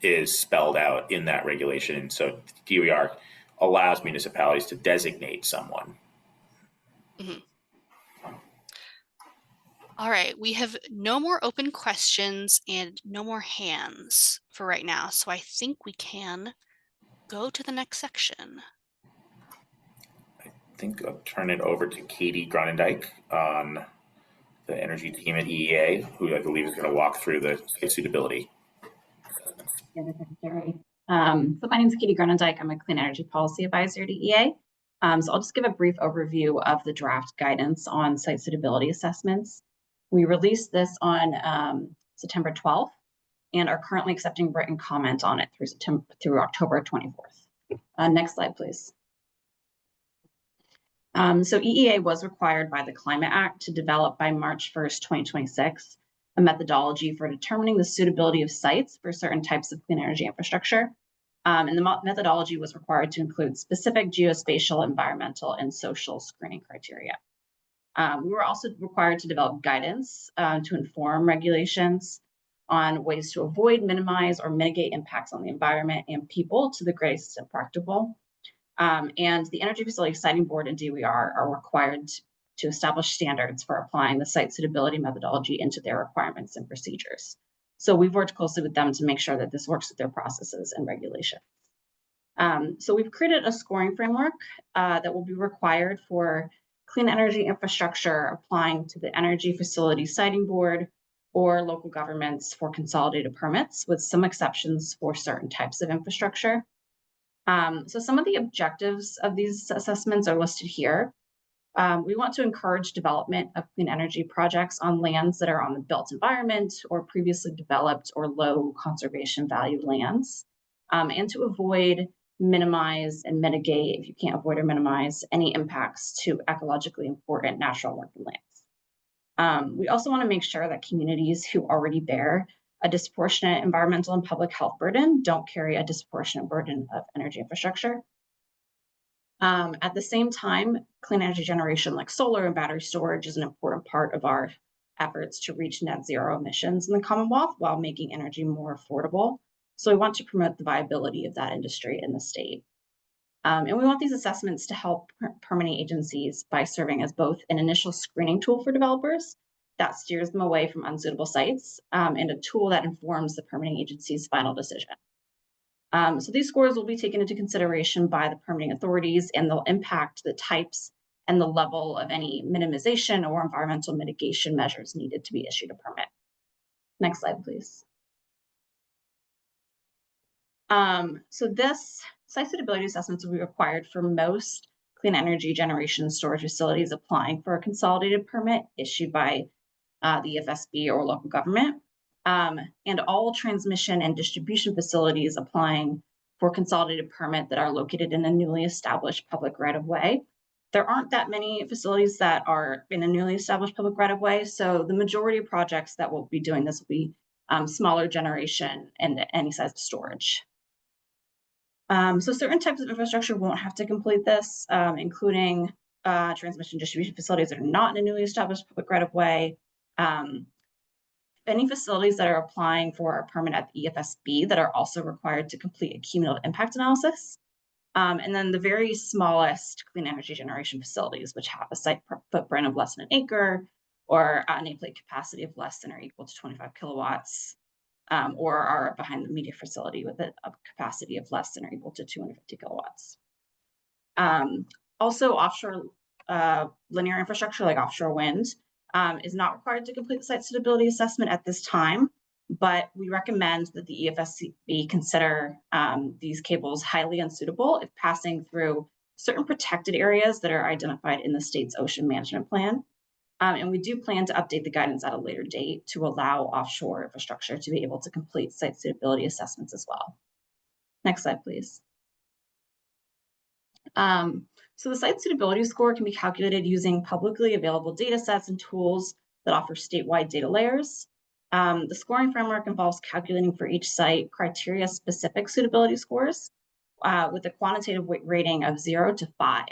is spelled out in that regulation. So DOER allows municipalities to designate someone. Mm-hmm. All right, we have no more open questions and no more hands for right now. So I think we can go to the next section. I think I'll turn it over to Katie Gronendijk on the energy team at EEA, who I believe is going to walk through the suitability. So my name is Katie Gronendijk. I'm a Clean Energy Policy Advisor to EEA. So I'll just give a brief overview of the draft guidance on site suitability assessments. We released this on September 12th and are currently accepting written comment on it through October 24th. Next slide, please. So EEA was required by the Climate Act to develop by March 1st, 2026, a methodology for determining the suitability of sites for certain types of clean energy infrastructure. And the methodology was required to include specific geospatial, environmental, and social screening criteria. We were also required to develop guidance to inform regulations on ways to avoid, minimize, or mitigate impacts on the environment and people to the greatest extent practicable. And the Energy Facility Siting Board and DOER are required to establish standards for applying the site suitability methodology into their requirements and procedures. So we've worked closely with them to make sure that this works with their processes and regulations. So we've created a scoring framework that will be required for clean energy infrastructure applying to the Energy Facility Siting Board or local governments for consolidated permits, with some exceptions for certain types of infrastructure. So some of the objectives of these assessments are listed here. We want to encourage development of clean energy projects on lands that are on the built environment or previously developed or low conservation value lands, and to avoid, minimize, and mitigate, if you can't avoid or minimize, any impacts to ecologically important natural working lands. We also want to make sure that communities who already bear a disproportionate environmental and public health burden don't carry a disproportionate burden of energy infrastructure. At the same time, clean energy generation like solar and battery storage is an important part of our efforts to reach net zero emissions in the Commonwealth while making energy more affordable. So we want to promote the viability of that industry in the state. And we want these assessments to help permitting agencies by serving as both an initial screening tool for developers that steers them away from unsuitable sites, and a tool that informs the permitting agency's final decision. So these scores will be taken into consideration by the permitting authorities, and they'll impact the types and the level of any minimization or environmental mitigation measures needed to be issued a permit. Next slide, please. So this site suitability assessments will be required for most clean energy generation and storage facilities applying for a consolidated permit issued by the EFSB or local government, and all transmission and distribution facilities applying for consolidated permit that are located in a newly established public right-of-way. There aren't that many facilities that are in a newly established public right-of-way, so the majority of projects that will be doing this will be smaller generation and any size of storage. So certain types of infrastructure won't have to complete this, including transmission distribution facilities that are not in a newly established public right-of-way. Any facilities that are applying for a permit at the EFSB that are also required to complete a cumulative impact analysis. And then the very smallest clean energy generation facilities, which have a site footprint of less than an acre or a nameplate capacity of less than or equal to 25 kilowatts, or are behind the media facility with a capacity of less than or equal to 250 kilowatts. Also, offshore linear infrastructure like offshore wind is not required to complete the site suitability assessment at this time, but we recommend that the EFSB consider these cables highly unsuitable if passing through certain protected areas that are identified in the state's ocean management plan. And we do plan to update the guidance at a later date to allow offshore infrastructure to be able to complete site suitability assessments as well. Next slide, please. So the site suitability score can be calculated using publicly available data sets and tools that offer statewide data layers. The scoring framework involves calculating for each site criteria-specific suitability scores with a quantitative rating of 0 to 5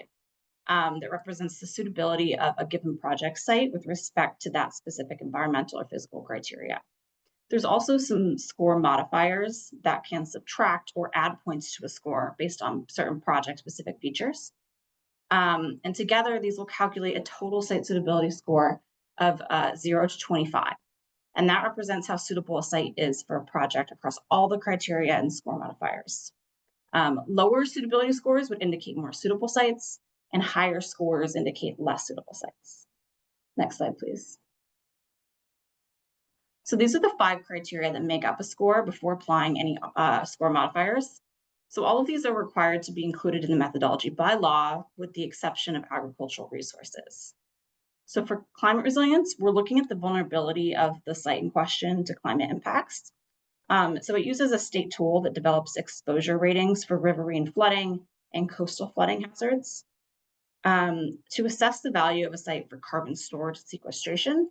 that represents the suitability of a given project site with respect to that specific environmental or physical criteria. There's also some score modifiers that can subtract or add points to a score based on certain project-specific features. And together, these will calculate a total site suitability score of 0 to 25. And that represents how suitable a site is for a project across all the criteria and score modifiers. Lower suitability scores would indicate more suitable sites, and higher scores indicate less suitable sites. Next slide, please. So these are the 5 criteria that make up a score before applying any score modifiers. So all of these are required to be included in the methodology by law, with the exception of agricultural resources. So for climate resilience, we're looking at the vulnerability of the site in question to climate impacts. So it uses a state tool that develops exposure ratings for riverine flooding and coastal flooding hazards. To assess the value of a site for carbon storage and sequestration,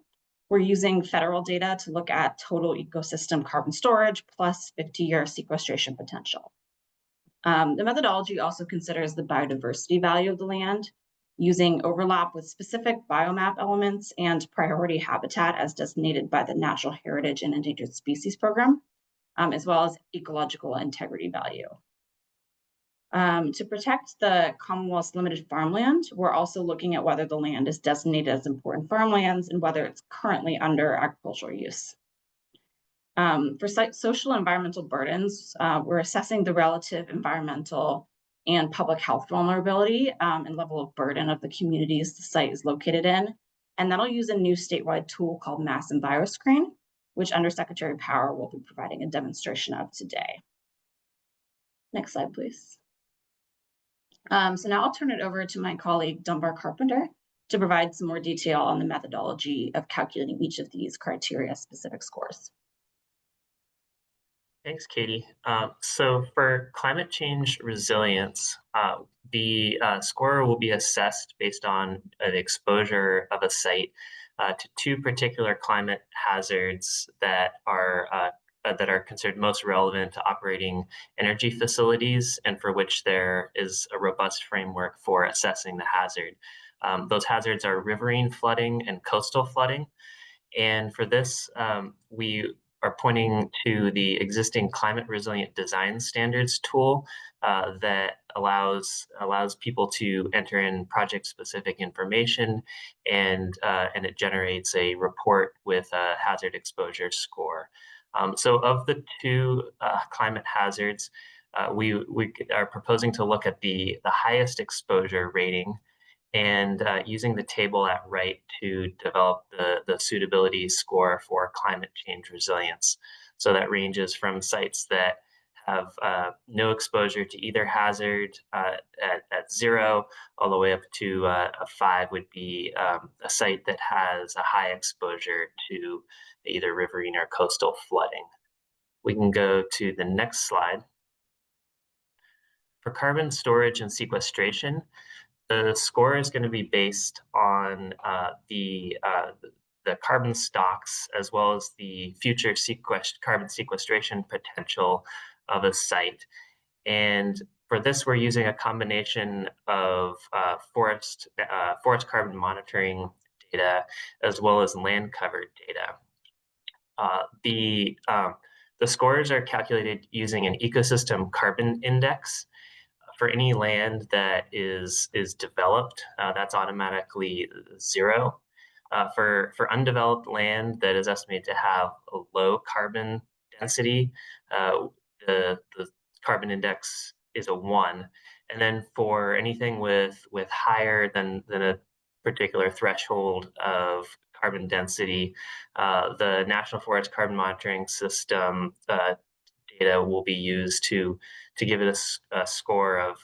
we're using federal data to look at total ecosystem carbon storage plus 50-year sequestration potential. The methodology also considers the biodiversity value of the land, using overlap with specific biomap elements and priority habitat as designated by the Natural Heritage and Endangered Species Program, as well as ecological integrity value. To protect the Commonwealth's limited farmland, we're also looking at whether the land is designated as important farmlands and whether it's currently under agricultural use. For social and environmental burdens, we're assessing the relative environmental and public health vulnerability and level of burden of the communities the site is located in. And that'll use a new statewide tool called Mass EnviroScreen, which Undersecretary Power will be providing a demonstration of today. Next slide, please. So now I'll turn it over to my colleague, Dunbar Carpenter, to provide some more detail on the methodology of calculating each of these criteria-specific scores. Thanks, Katie. So for climate change resilience, the score will be assessed based on the exposure of a site to 2 particular climate hazards that are considered most relevant to operating energy facilities and for which there is a robust framework for assessing the hazard. Those hazards are riverine flooding and coastal flooding. And for this, we are pointing to the existing climate resilient design standards tool that allows people to enter in project specific information, and it generates a report with a hazard exposure score. So of the 2 climate hazards, we are proposing to look at the highest exposure rating and using the table at right to develop the suitability score for climate change resilience. So that ranges from sites that have no exposure to either hazard at 0, all the way up to a 5 would be a site that has a high exposure to either riverine or coastal flooding. We can go to the next slide. For carbon storage and sequestration, the score is going to be based on the carbon stocks as well as the future carbon sequestration potential of a site. And for this, we're using a combination of forest carbon monitoring data as well as land cover data. The scores are calculated using an ecosystem carbon index. For any land that is developed, that's automatically 0. For undeveloped land that is estimated to have a low carbon density, the carbon index is a 1. And then for anything with higher than a particular threshold of carbon density, the National Forest Carbon Monitoring System data will be used to give it a score of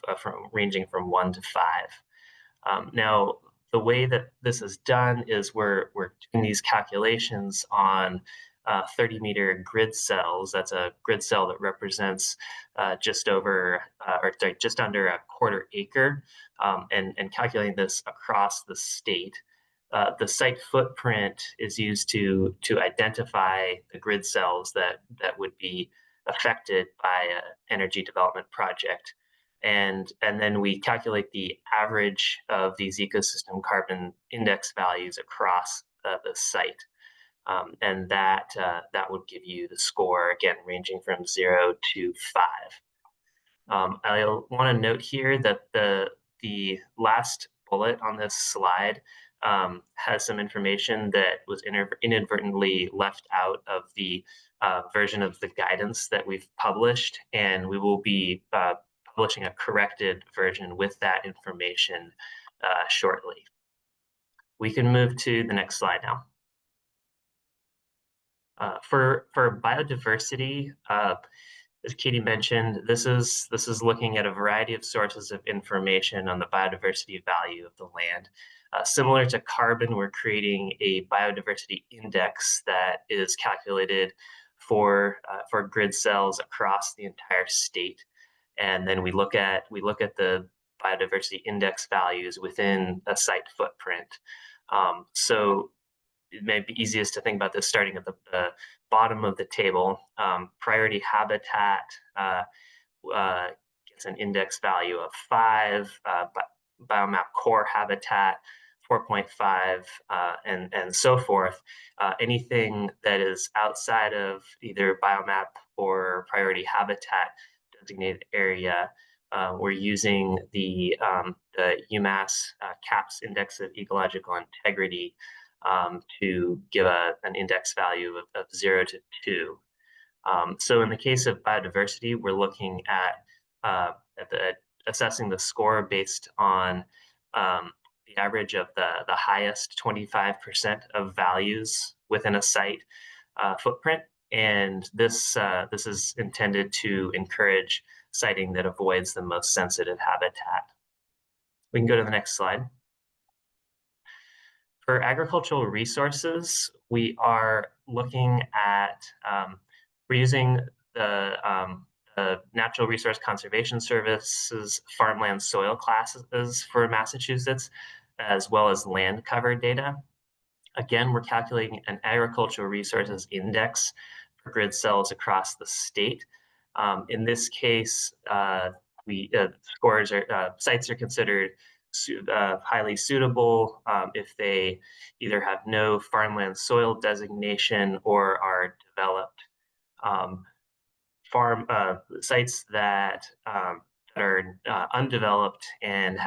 ranging from 1 to 5. Now, the way that this is done is we're doing these calculations on 30-meter grid cells. That's a grid cell that represents just under a quarter acre, and calculating this across the state. The site footprint is used to identify the grid cells that would be affected by an energy development project. And then we calculate the average of these ecosystem carbon index values across the site. And that would give you the score, again, ranging from 0 to 5. I want to note here that the last bullet on this slide has some information that was inadvertently left out of the version of the guidance that we've published, and we will be publishing a corrected version with that information shortly. We can move to the next slide now. For biodiversity, as Katie mentioned, this is looking at a variety of sources of information on the biodiversity value of the land. Similar to carbon, we're creating a biodiversity index that is calculated for grid cells across the entire state, and then we look at the biodiversity index values within a site footprint. So it may be easiest to think about this starting at the bottom of the table. Priority habitat gets an index value of 5, biomap core habitat 4.5, and so forth. Anything that is outside of either biomap or priority habitat designated area, we're using the UMass CAPS Index of Ecological Integrity to give an index value of 0 to 2. So in the case of biodiversity, we're looking at assessing the score based on the average of the highest 25% of values within a site footprint. And this is intended to encourage siting that avoids the most sensitive habitat. We can go to the next slide. For agricultural resources, we are looking at we're using the Natural Resource Conservation Service's farmland soil classes for Massachusetts, as well as land cover data. Again, we're calculating an agricultural resources index for grid cells across the state. In this case, sites are considered highly suitable if they either have no farmland soil designation or are developed. Sites that are undeveloped and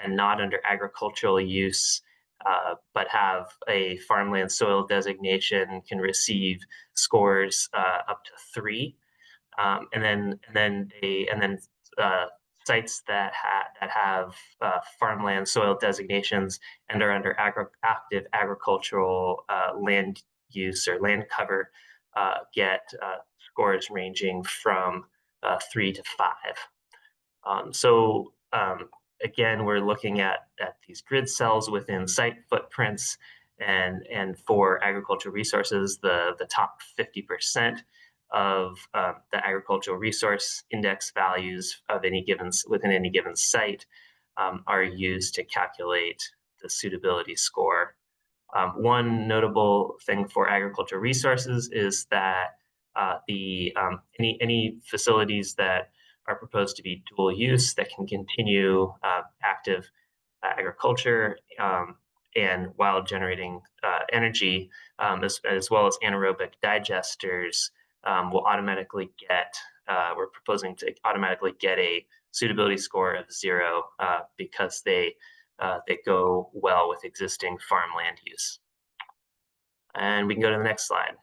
not under agricultural use, but have a farmland soil designation can receive scores up to 3. And then sites that have farmland soil designations and are under active agricultural land use or land cover get scores ranging from 3 to 5. Again, we're looking at these grid cells within site footprints, and for agricultural resources, the top 50% of the agricultural resource index values of within any given site are used to calculate the suitability score. One notable thing for agricultural resources is that any facilities that are proposed to be dual use that can continue active agriculture and while generating energy, as well as anaerobic digesters, will automatically get, we're proposing to automatically get a suitability score of 0 because they go well with existing farmland use. And we can go to the next slide.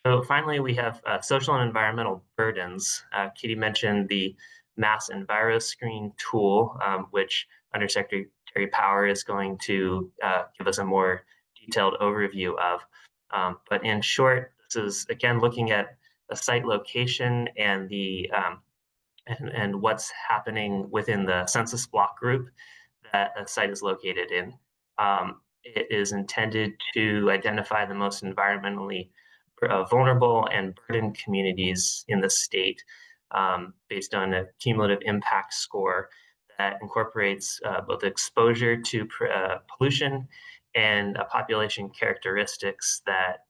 So finally, we have social and environmental burdens. Katie mentioned the Mass EnviroScreen tool, which Undersecretary Power is going to give us a more detailed overview of. But in short, this is again looking at a site location and the and what's happening within the census block group that a site is located in. It is intended to identify the most environmentally vulnerable and burdened communities in the state based on a cumulative impact score that incorporates both exposure to pollution and population characteristics that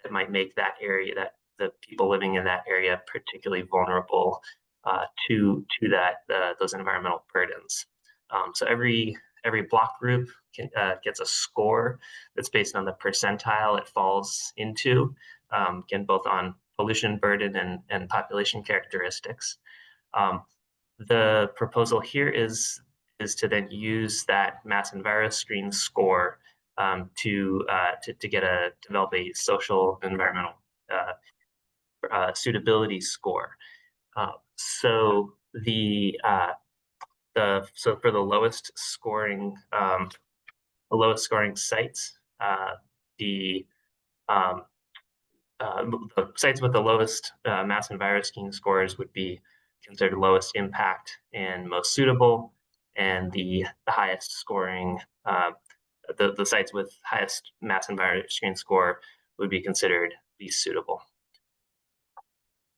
might make that area, that the people living in that area, particularly vulnerable to those environmental burdens. So every block group gets a score that's based on the percentile it falls into, again, both on pollution burden and population characteristics. The proposal here is to then use that Mass EnviroScreen score to develop a social environmental suitability score. So for the lowest scoring sites, the sites with the lowest Mass EnviroScreen scores would be considered lowest impact and most suitable, and the highest scoring, the sites with highest Mass EnviroScreen score would be considered least suitable.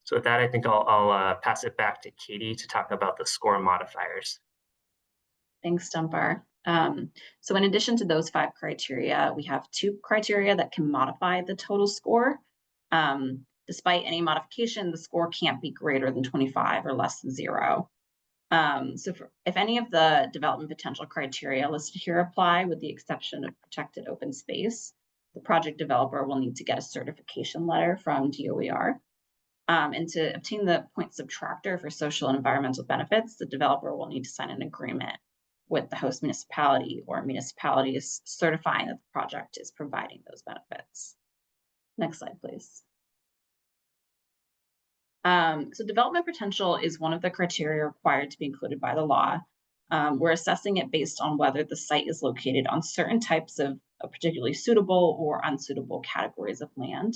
So with that, I think I'll pass it back to Katie to talk about the score modifiers. Thanks, Dunbar. So in addition to those 5 criteria, we have 2 criteria that can modify the total score. Despite any modification, the score can't be greater than 25 or less than 0. If any of the development potential criteria listed here apply, with the exception of protected open space, the project developer will need to get a certification letter from DOER. And to obtain the point subtractor for social and environmental benefits, the developer will need to sign an agreement with the host municipality or municipalities certifying that the project is providing those benefits. Next slide, please. So development potential is one of the criteria required to be included by the law. We're assessing it based on whether the site is located on certain types of particularly suitable or unsuitable categories of land,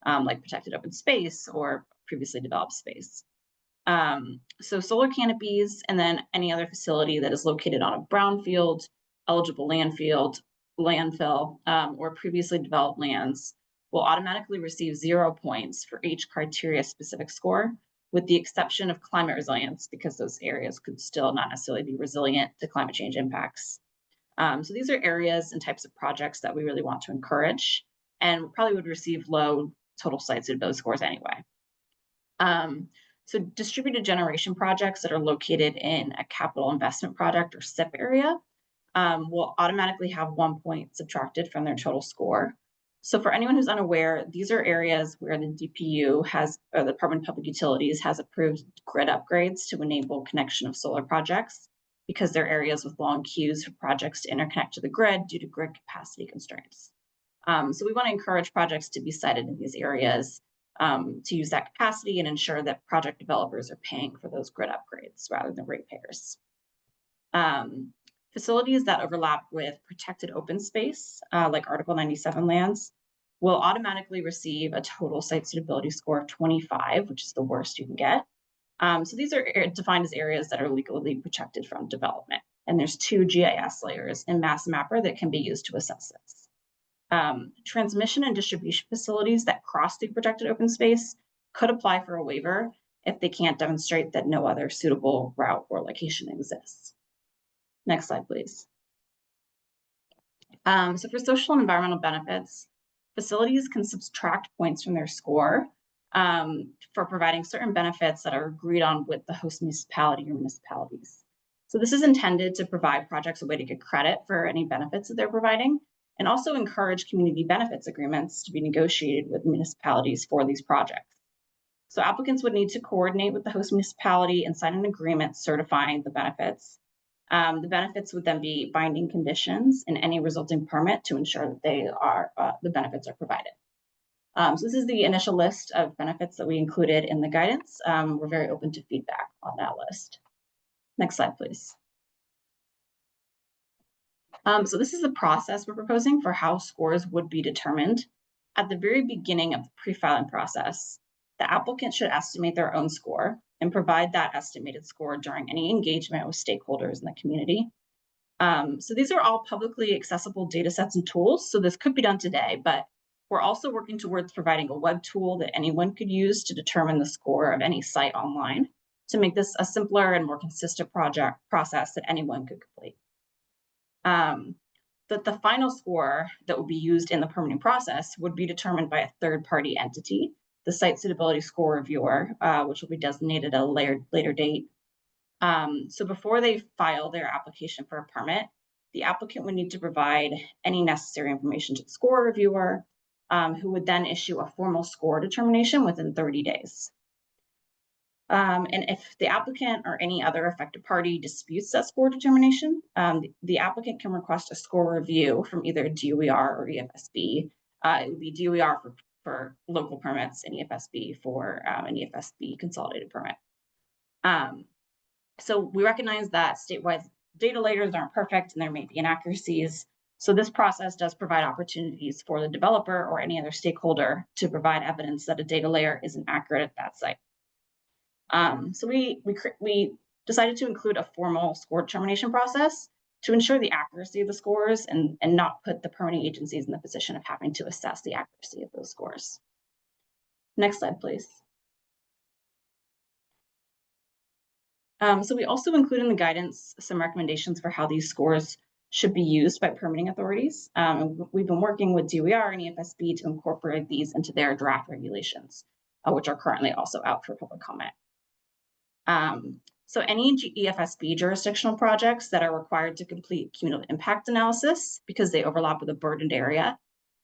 like protected open space or previously developed space. So solar canopies and then any other facility that is located on a brownfield, eligible landfill, or previously developed lands will automatically receive 0 points for each criteria-specific score, with the exception of climate resilience, because those areas could still not necessarily be resilient to climate change impacts. So these are areas and types of projects that we really want to encourage, and probably would receive low total site suitability scores anyway. So distributed generation projects that are located in a capital investment project or SIP area will automatically have 1 point subtracted from their total score. So for anyone who's unaware, these are areas where the DPU or the Department of Public Utilities has approved grid upgrades to enable connection of solar projects, because they're areas with long queues for projects to interconnect to the grid due to grid capacity constraints. So we want to encourage projects to be sited in these areas to use that capacity and ensure that project developers are paying for those grid upgrades rather than ratepayers. Facilities that overlap with protected open space, like Article 97 lands, will automatically receive a total site suitability score of 25, which is the worst you can get. So these are defined as areas that are legally protected from development. And there's 2 GIS layers in MassMapper that can be used to assess this. Transmission and distribution facilities that cross the protected open space could apply for a waiver if they can't demonstrate that no other suitable route or location exists. Next slide, please. So for social and environmental benefits, facilities can subtract points from their score for providing certain benefits that are agreed on with the host municipality or municipalities. So this is intended to provide projects a way to get credit for any benefits that they're providing, and also encourage community benefits agreements to be negotiated with municipalities for these projects. So applicants would need to coordinate with the host municipality and sign an agreement certifying the benefits. The benefits would then be binding conditions in any resulting permit to ensure that they are the benefits are provided. So this is the initial list of benefits that we included in the guidance. We're very open to feedback on that list. Next slide, please. So this is the process we're proposing for how scores would be determined. At the very beginning of the pre-filing process, the applicant should estimate their own score and provide that estimated score during any engagement with stakeholders in the community. So these are all publicly accessible data sets and tools. So this could be done today, but we're also working towards providing a web tool that anyone could use to determine the score of any site online to make this a simpler and more consistent process that anyone could complete. The final score that would be used in the permitting process would be determined by a third-party entity, the Site Suitability Score Reviewer, which will be designated at a later date. So before they file their application for a permit, the applicant would need to provide any necessary information to the score reviewer, who would then issue a formal score determination within 30 days. And if the applicant or any other affected party disputes that score determination, the applicant can request a score review from either DOER or EFSB. It would be DOER for local permits and EFSB for an EFSB consolidated permit. So we recognize that statewide data layers aren't perfect and there may be inaccuracies. So this process does provide opportunities for the developer or any other stakeholder to provide evidence that a data layer isn't accurate at that site. So we decided to include a formal score determination process to ensure the accuracy of the scores and not put the permitting agencies in the position of having to assess the accuracy of those scores. Next slide, please. So we also include in the guidance some recommendations for how these scores should be used by permitting authorities. We've been working with DOER and EFSB to incorporate these into their draft regulations, which are currently also out for public comment. So any EFSB jurisdictional projects that are required to complete cumulative impact analysis because they overlap with a burdened area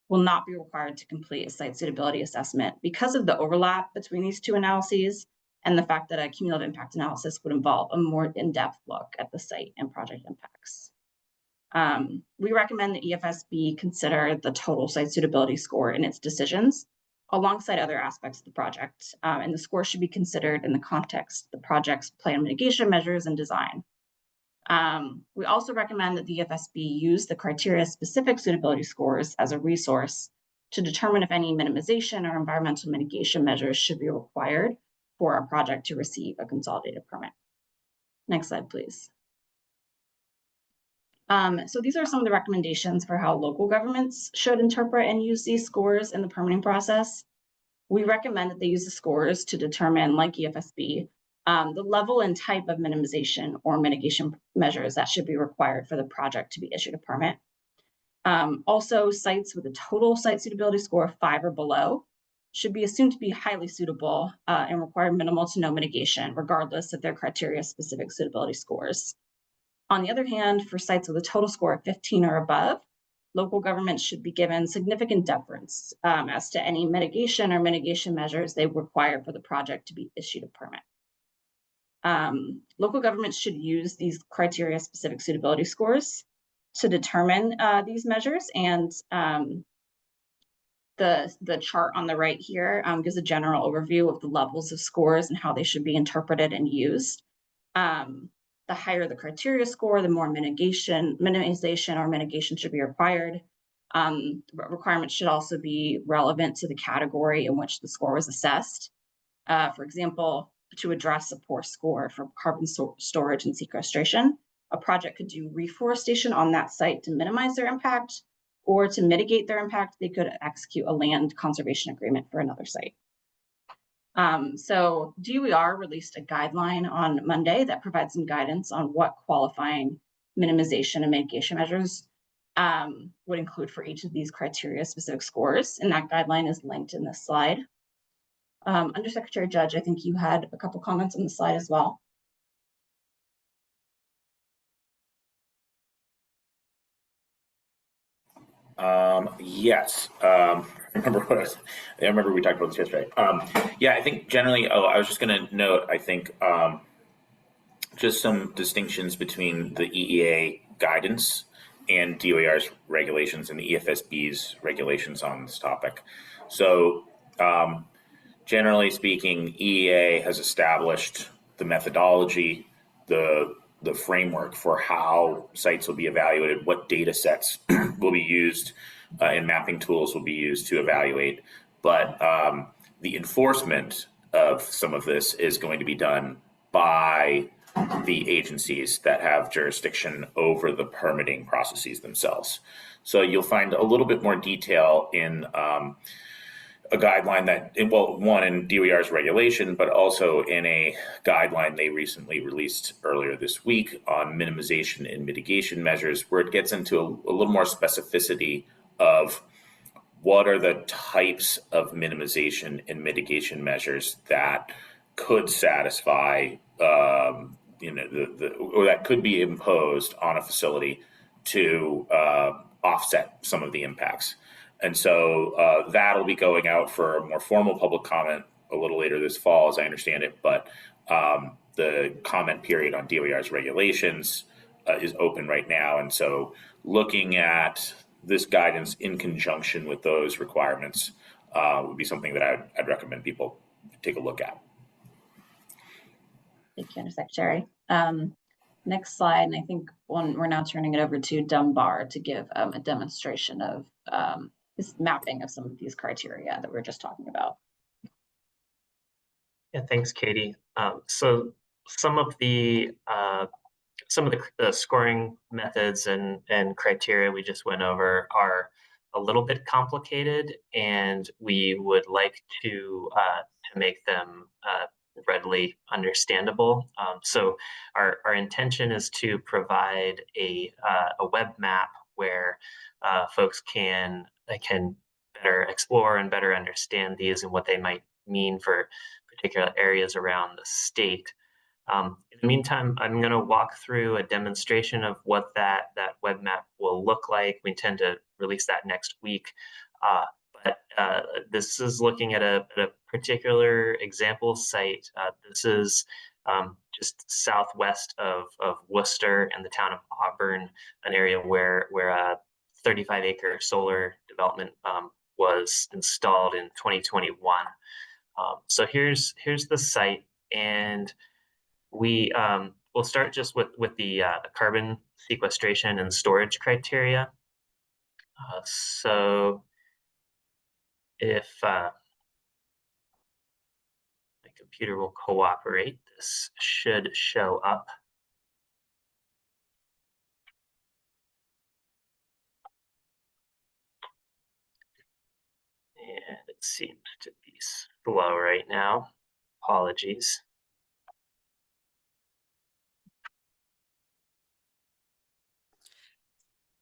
will not be required to complete a site suitability assessment because of the overlap between these two analyses and the fact that a cumulative impact analysis would involve a more in-depth look at the site and project impacts. We recommend that EFSB consider the total site suitability score in its decisions alongside other aspects of the project, and the score should be considered in the context of the project's plan mitigation measures and design. We also recommend that the EFSB use the criteria-specific suitability scores as a resource to determine if any minimization or environmental mitigation measures should be required for a project to receive a consolidated permit. Next slide, please. So these are some of the recommendations for how local governments should interpret and use these scores in the permitting process. We recommend that they use the scores to determine, like EFSB, the level and type of minimization or mitigation measures that should be required for the project to be issued a permit. Also, sites with a total site suitability score of 5 or below should be assumed to be highly suitable and require minimal to no mitigation, regardless of their criteria-specific suitability scores. On the other hand, for sites with a total score of 15 or above, local governments should be given significant deference as to any mitigation or mitigation measures they require for the project to be issued a permit. Local governments should use these criteria-specific suitability scores to determine these measures, and the chart on the right here gives a general overview of the levels of scores and how they should be interpreted and used. The higher the criteria score, the more minimization or mitigation should be required. Requirements should also be relevant to the category in which the score was assessed. For example, to address a poor score for carbon storage and sequestration, a project could do reforestation on that site to minimize their impact, or to mitigate their impact, they could execute a land conservation agreement for another site. So DOER released a guideline on Monday that provides some guidance on what qualifying minimization and mitigation measures would include for each of these criteria specific scores. And that guideline is linked in this slide. Undersecretary Judge, I think you had a couple comments on the slide as well. Yes. I remember we talked about this yesterday. Yeah, I think generally, I was just going to note, I think just some distinctions between the EEA guidance and DOER's regulations and the EFSB's regulations on this topic. So generally speaking, EEA has established the methodology, the framework for how sites will be evaluated, what data sets will be used, and mapping tools will be used to evaluate. But the enforcement of some of this is going to be done by the agencies that have jurisdiction over the permitting processes themselves. So you'll find a little bit more detail in a guideline that, well, one in DOER's regulation, but also in a guideline they recently released earlier this week on minimization and mitigation measures, where it gets into a little more specificity of what are the types of minimization and mitigation measures that could satisfy, or that could be imposed on a facility to offset some of the impacts. And so that'll be going out for a more formal public comment a little later this fall, as I understand it. But the comment period on DOER's regulations is open right now. And so looking at this guidance in conjunction with those requirements would be something that I'd recommend people take a look at. Thank you, Undersecretary. Next slide, and I think we're now turning it over to Dunbar to give a demonstration of this mapping of some of these criteria that we were just talking about. Yeah, thanks, Katie. So some of the scoring methods and criteria we just went over are a little bit complicated, and we would like to make them readily understandable. So our intention is to provide a web map where folks can better explore and better understand these and what they might mean for particular areas around the state. In the meantime, I'm going to walk through a demonstration of what that web map will look like. We intend to release that next week. But this is looking at a particular example site. This is just southwest of Worcester and the town of Auburn, an area where a 35-acre solar development was installed in 2021. So here's the site, and we'll start just with the carbon sequestration and storage criteria. So if my computer will cooperate, this should show up. And it seems to be slow right now. Apologies.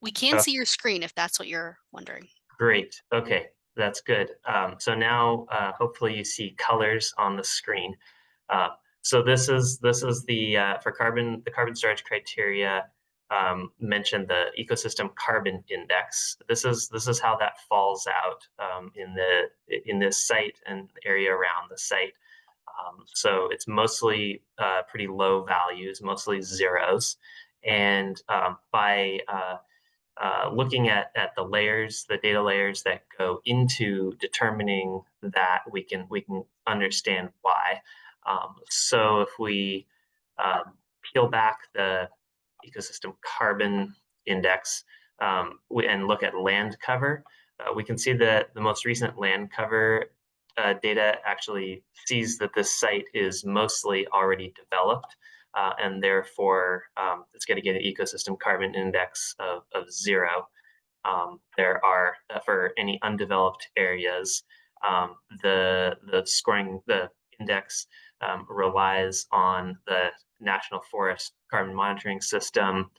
We can see your screen if that's what you're wondering. Great. Okay, that's good. So now hopefully you see colors on the screen. So this is the for the carbon storage criteria mentioned the ecosystem carbon index. This is how that falls out in this site and the area around the site. So it's mostly pretty low values, mostly zeros, and by looking at the layers, the data layers that go into determining that, we can understand why. So if we peel back the ecosystem carbon index, and look at land cover, we can see that the most recent land cover data actually sees that this site is mostly already developed, and therefore it's going to get an ecosystem carbon index of 0. There are, for any undeveloped areas, the index relies on the National Forest Carbon Monitoring System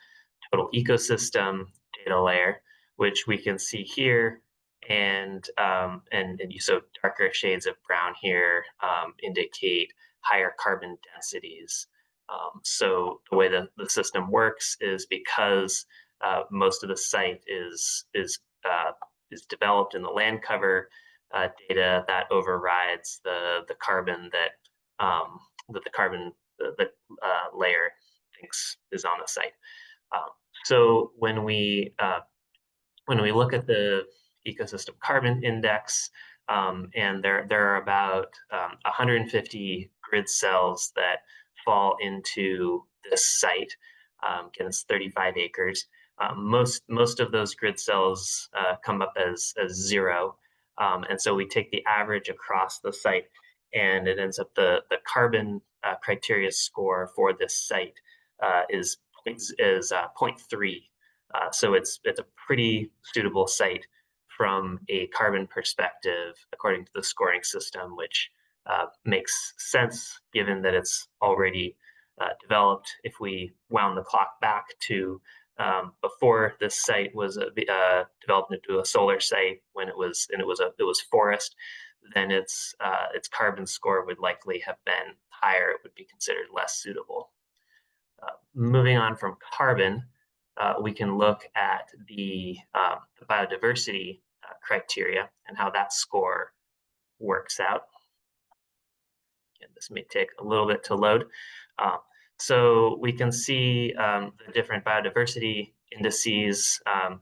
total ecosystem data layer, which we can see here, and so darker shades of brown here indicate higher carbon densities. So the way that the system works is because most of the site is developed in the land cover data, that overrides the carbon that the carbon layer thinks is on the site. So when we look at the ecosystem carbon index, and there are about 150 grid cells that fall into this site. Again, it's 35 acres. Most of those grid cells come up as 0, and so we take the average across the site, and it ends up the carbon criteria score for this site is 0.3. So it's a pretty suitable site from a carbon perspective, according to the scoring system, which makes sense given that it's already developed. If we wound the clock back to before this site was developed into a solar site, when it was forest, then its carbon score would likely have been higher. It would be considered less suitable. Moving on from carbon, we can look at the biodiversity criteria and how that score works out. And this may take a little bit to load. So we can see the different biodiversity indices on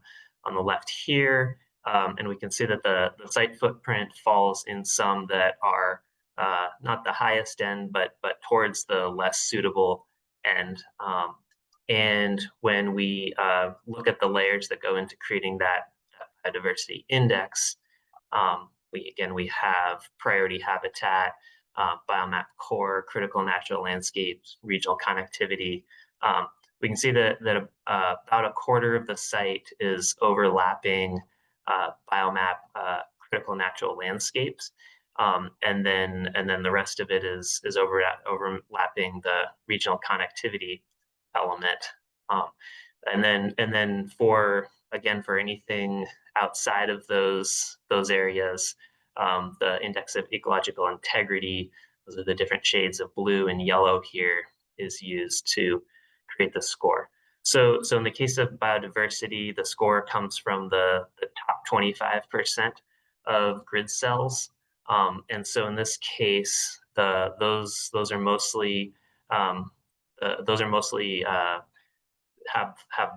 the left here, and we can see that the site footprint falls in some that are not the highest end, but towards the less suitable end. And when we look at the layers that go into creating that biodiversity index, we have priority habitat, biomap core, critical natural landscapes, regional connectivity. We can see that about a quarter of the site is overlapping biomap critical natural landscapes, and then the rest of it is overlapping the regional connectivity element. And then for anything outside of those areas, the index of ecological integrity, those are the different shades of blue and yellow here, is used to create the score. So in the case of biodiversity, the score comes from the top 25% of grid cells. And so in this case, those are mostly have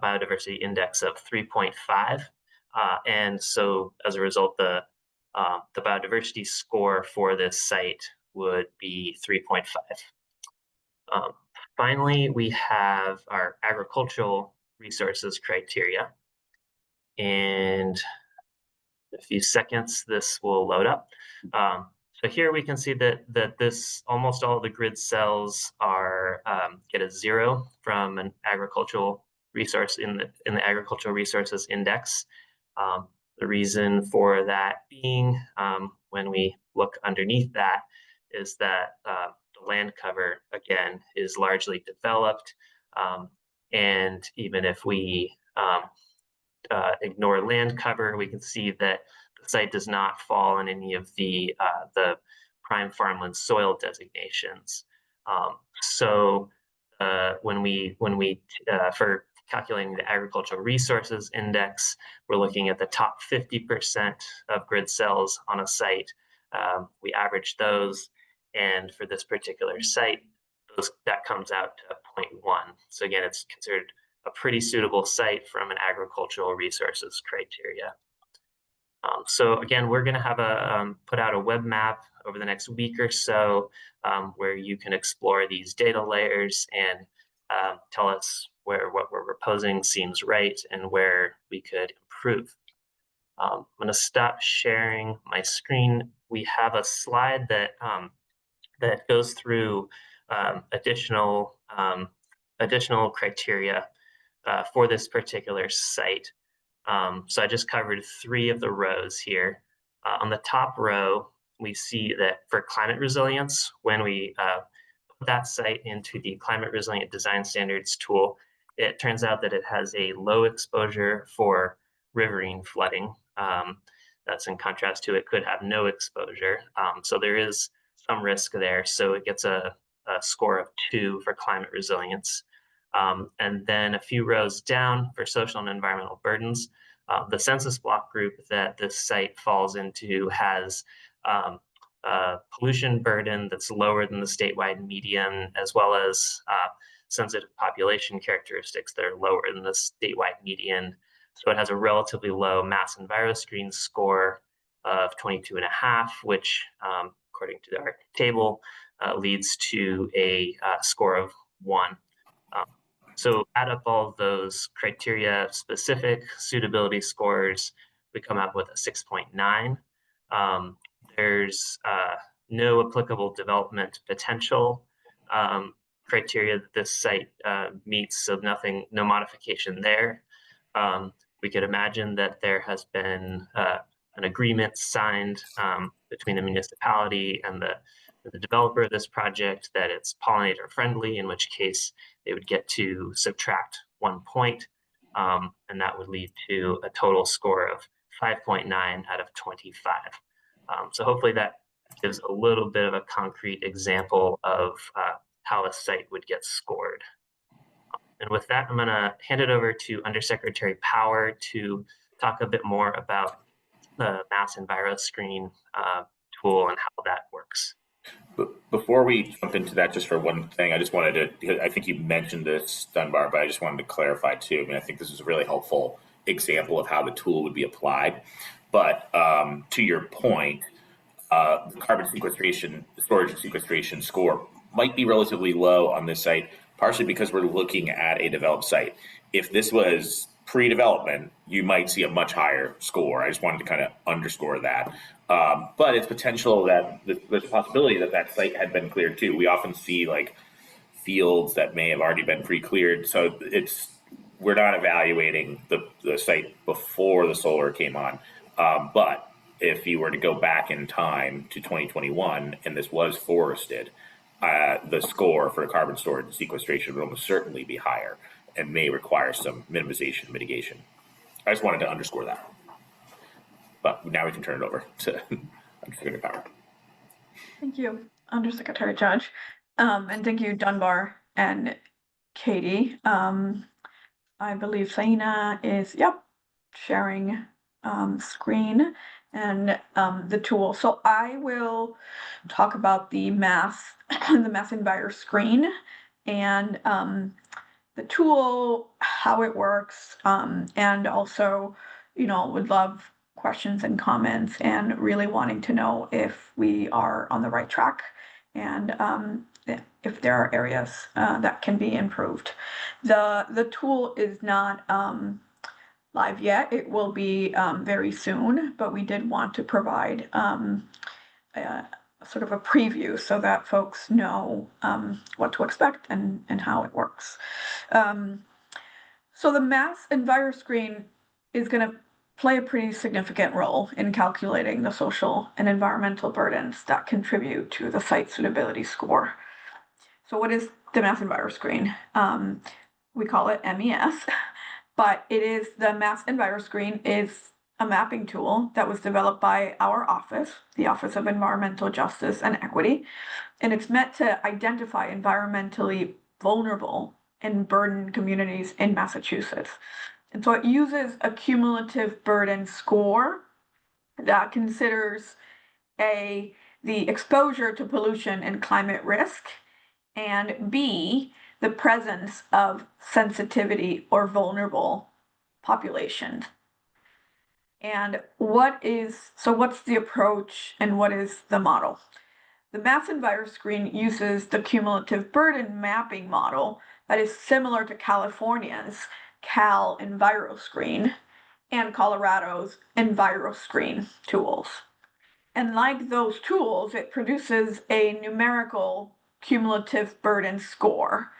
biodiversity index of 3.5, and so as a result, the biodiversity score for this site would be 3.5. Finally, we have our agricultural resources criteria, and in a few seconds this will load up. So here we can see that this almost all the grid cells are get a 0 from an agricultural resource in the agricultural resources index. The reason for that being, when we look underneath that, is that the land cover again is largely developed, and even if we ignore land cover, we can see that the site does not fall in any of the prime farmland soil designations. So when we for calculating the agricultural resources index, we're looking at the top 50% of grid cells on a site. We average those, and for this particular site, that comes out to 0.1. So again, it's considered a pretty suitable site from an agricultural resources criteria. So again, we're going to have put out a web map over the next week or so, where you can explore these data layers and tell us where what we're proposing seems right and where we could improve. I'm going to stop sharing my screen. We have a slide that that goes through additional criteria for this particular site. So I just covered 3 of the rows here. On the top row, we see that for climate resilience, when we put that site into the Climate Resilient Design Standards tool, it turns out that it has a low exposure for riverine flooding. That's in contrast to it could have no exposure. So there is some risk there. So it gets a score of 2 for climate resilience. And then a few rows down for social and environmental burdens, the census block group that this site falls into has pollution burden that's lower than the statewide median, as well as sensitive population characteristics that are lower than the statewide median. So it has a relatively low mass EnviroScreen score of 22.5, which, according to our table, leads to a score of 1. So add up all of those criteria specific suitability scores, we come up with a 6.9. There's no applicable development potential criteria that this site meets, so no modification there. We could imagine that there has been an agreement signed between the municipality and the developer of this project that it's pollinator friendly, in which case they would get to subtract 1 point, and that would lead to a total score of 5.9 out of 25. So hopefully that gives a little bit of a concrete example of how a site would get scored. And with that, I'm going to hand it over to Undersecretary Power to talk a bit more about the Mass EnviroScreen tool and how that works. But before we jump into that, just for one thing, I just wanted to, I think you mentioned this, Dunbar, but I just wanted to clarify too. I mean, I think this is a really helpful example of how the tool would be applied. But to your point, the carbon sequestration, storage and sequestration score might be relatively low on this site, partially because we're looking at a developed site. If this was pre-development, you might see a much higher score. I just wanted to kind of underscore that. But it's potential that there's a possibility that that site had been cleared too. We often see like fields that may have already been pre-cleared. So we're not evaluating the site before the solar came on. But if you were to go back in time to 2021 and this was forested, the score for carbon storage and sequestration would almost certainly be higher and may require some minimization mitigation. I just wanted to underscore that. But now we can turn it over to Undersecretary Power. Thank you, Undersecretary Judge. And thank you, Dunbar and Katie. I believe Saina is, sharing screen and the tool. So I will talk about the Mass EnviroScreen and the tool, how it works, and also, would love questions and comments and really wanting to know if we are on the right track and if there are areas that can be improved. The tool is not live yet. It will be very soon, but we did want to provide sort of a preview so that folks know what to expect and how it works. So the Mass EnviroScreen is going to play a pretty significant role in calculating the social and environmental burdens that contribute to the site suitability score. So what is the Mass EnviroScreen? We call it MES, but it is the Mass EnviroScreen is a mapping tool that was developed by our office, the Office of Environmental Justice and Equity, and it's meant to identify environmentally vulnerable and burdened communities in Massachusetts. And so it uses a cumulative burden score that considers the exposure to pollution and climate risk, and B, the presence of sensitivity or vulnerable populations. And what's the approach and what is the model? The mass EnviroScreen uses the cumulative burden mapping model that is similar to California's Cal EnviroScreen and Colorado's EnviroScreen tools. And like those tools, it produces a numerical cumulative burden score.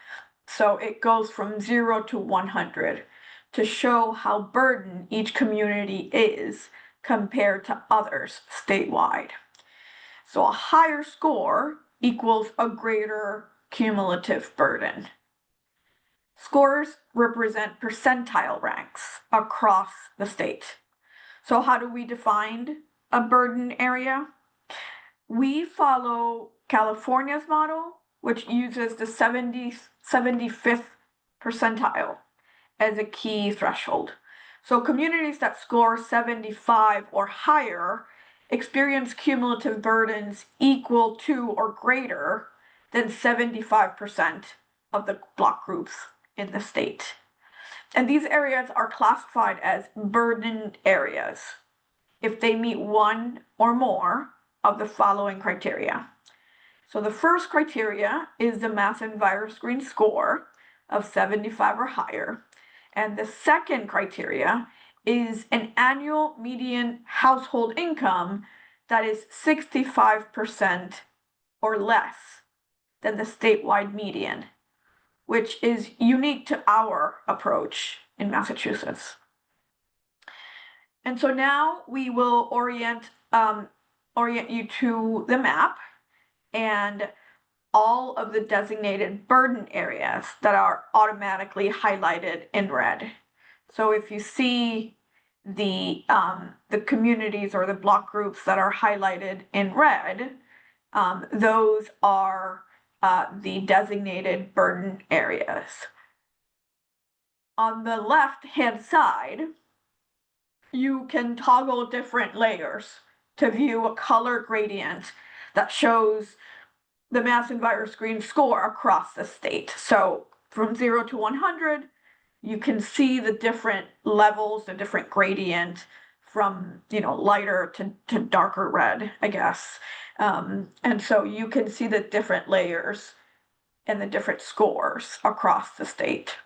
So it goes from 0 to 100 to show how burdened each community is compared to others statewide. So a higher score equals a greater cumulative burden. Scores represent percentile ranks across the state. So how do we define a burden area? We follow California's model, which uses the 75th percentile as a key threshold. So communities that score 75 or higher experience cumulative burdens equal to or greater than 75% of the block groups in the state. And these areas are classified as burdened areas if they meet one or more of the following criteria. So the first criteria is the mass EnviroScreen score of 75 or higher. And the second criteria is an annual median household income that is 65% or less than the statewide median, which is unique to our approach in Massachusetts. And so now we will orient you to the map and all of the designated burden areas that are automatically highlighted in red. So if you see the communities or the block groups that are highlighted in red, those are the designated burden areas. On the left-hand side, you can toggle different layers to view a color gradient that shows the mass EnviroScreen score across the state. So from 0 to 100, you can see the different levels, the different gradient from lighter to darker red, I guess. And so you can see the different layers and the different scores across the state.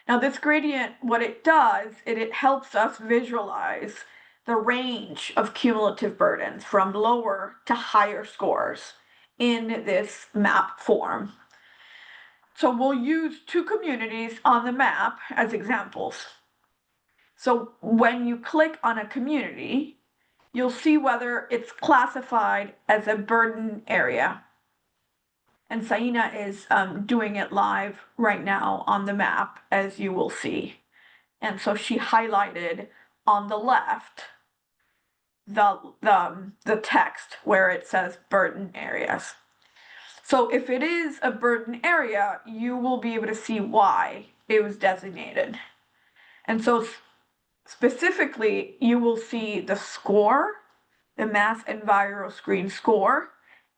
Now this gradient, what it does, it helps us visualize the range of cumulative burdens from lower to higher scores in this map form. So we'll use two communities on the map as examples. So when you click on a community, you'll see whether it's classified as a burden area. And Saina is doing it live right now on the map, as you will see. And so she highlighted on the left the text where it says burden areas. So if it is a burden area, you will be able to see why it was designated. And so specifically, you will see the score, the mass EnviroScreen score,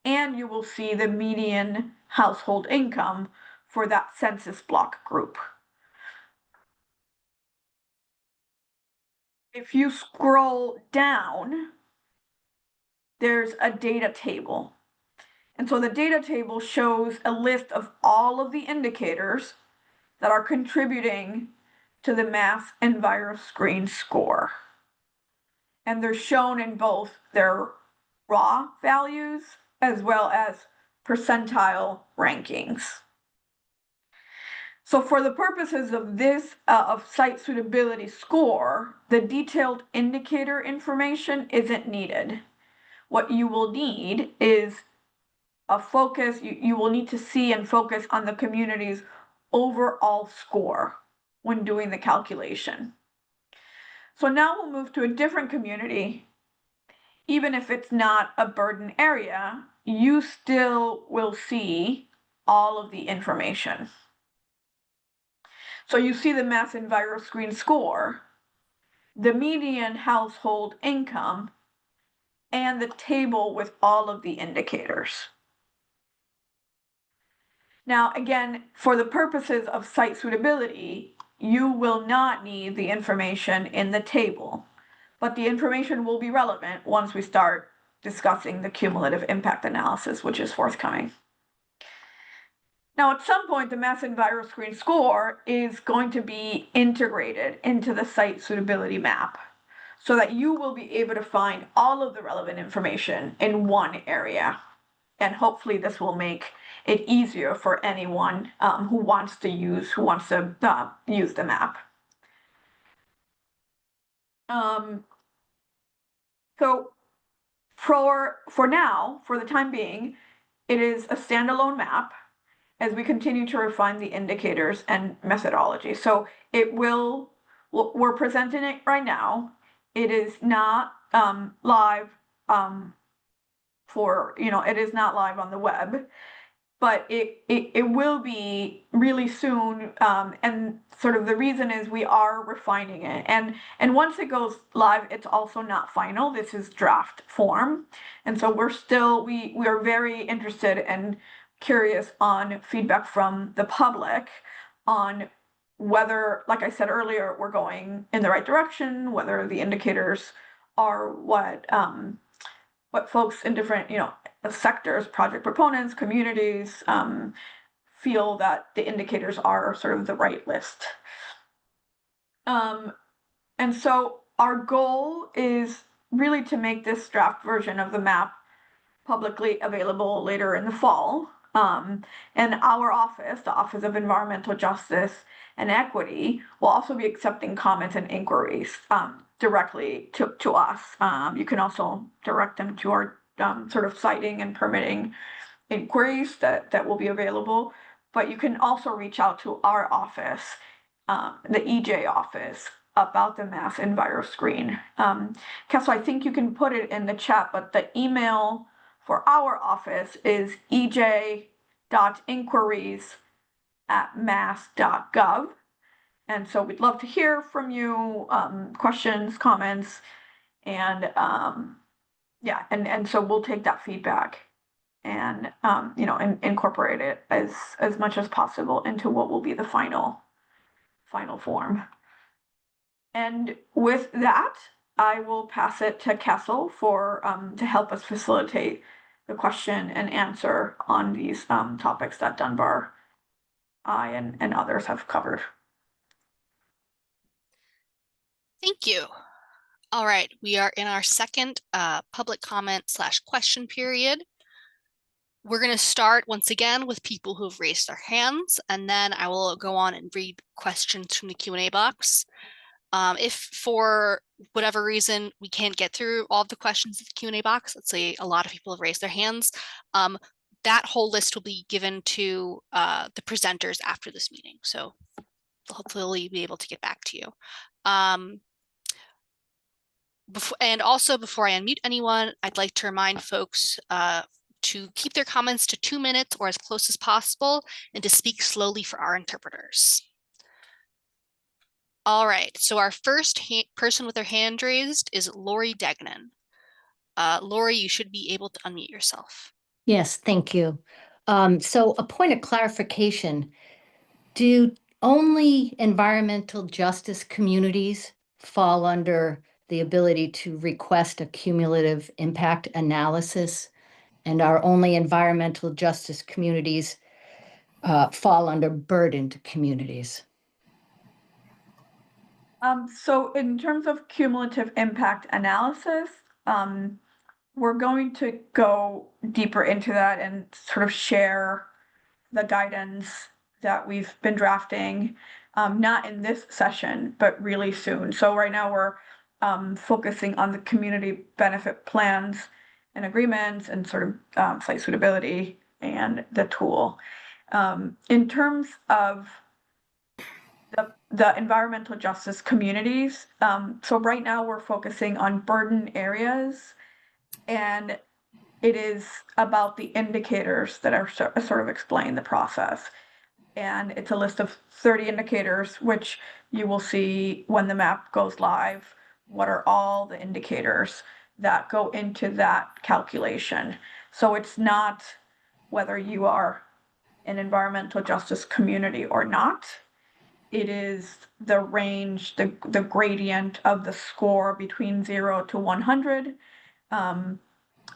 and you will see the median household income for that census block group. If you scroll down, there's a data table. And so the data table shows a list of all of the indicators that are contributing to the mass EnviroScreen score. And they're shown in both their raw values as well as percentile rankings. So for the purposes of this of site suitability score, the detailed indicator information isn't needed. What you will need is a focus, you will need to see and focus on the community's overall score when doing the calculation. So now we'll move to a different community. Even if it's not a burden area, you still will see all of the information. So you see the mass EnviroScreen score, the median household income, and the table with all of the indicators. Now, again, for the purposes of site suitability, you will not need the information in the table, but the information will be relevant once we start discussing the cumulative impact analysis, which is forthcoming. Now, at some point, the Mass EnviroScreen score is going to be integrated into the site suitability map so that you will be able to find all of the relevant information in one area. And hopefully this will make it easier for anyone who wants to use the map. So for now, for the time being, it is a standalone map as we continue to refine the indicators and methodology. So we're presenting it right now. It is not live it is not live on the web, but it will be really soon. And sort of the reason is we are refining it. And once it goes live, it's also not final. This is draft form. And so we are very interested and curious on feedback from the public on whether, like I said earlier, we're going in the right direction, whether the indicators are what folks in different, sectors, project proponents, communities, feel that the indicators are sort of the right list. And so our goal is really to make this draft version of the map publicly available later in the fall. And our office, the Office of Environmental Justice and Equity, will also be accepting comments and inquiries directly to us. You can also direct them to our sort of citing and permitting inquiries that will be available, but you can also reach out to our office, the EJ office, about the Mass EnviroScreen. Kessel, I think you can put it in the chat, but the email for our office is ej.inquiries@mass.gov. And so we'd love to hear from you, questions, comments, and so we'll take that feedback and incorporate it as much as possible into what will be the final form. And with that, I will pass it to Kessel to help us facilitate the question and answer on these topics that Dunbar, I, and others have covered. Thank you. All right, we are in our second public comment / question period. We're going to start once again with people who have raised their hands, and then I will go on and read questions from the Q&A box. If for whatever reason we can't get through all of the questions in the Q&A box, let's say a lot of people have raised their hands, that whole list will be given to the presenters after this meeting. So hopefully we'll be able to get back to you. And also, before I unmute anyone, I'd like to remind folks to keep their comments to 2 minutes or as close as possible, and to speak slowly for our interpreters. All right, so our first person with their hand raised is Lori Degnan. Lori, you should be able to unmute yourself. Yes, thank you. So a point of clarification, do only environmental justice communities fall under the ability to request a cumulative impact analysis, and are only environmental justice communities fall under burdened communities? So in terms of cumulative impact analysis, we're going to go deeper into that and sort of share the guidance that we've been drafting, not in this session, but really soon. So right now we're focusing on the community benefit plans and agreements and sort of site suitability and the tool. In terms of the environmental justice communities, so right now we're focusing on burden areas, and it is about the indicators that are sort of explain the process. And it's a list of 30 indicators, which you will see when the map goes live. What are all the indicators that go into that calculation? So it's not whether you are an environmental justice community or not. It is the range, the gradient of the score between 0 to 100.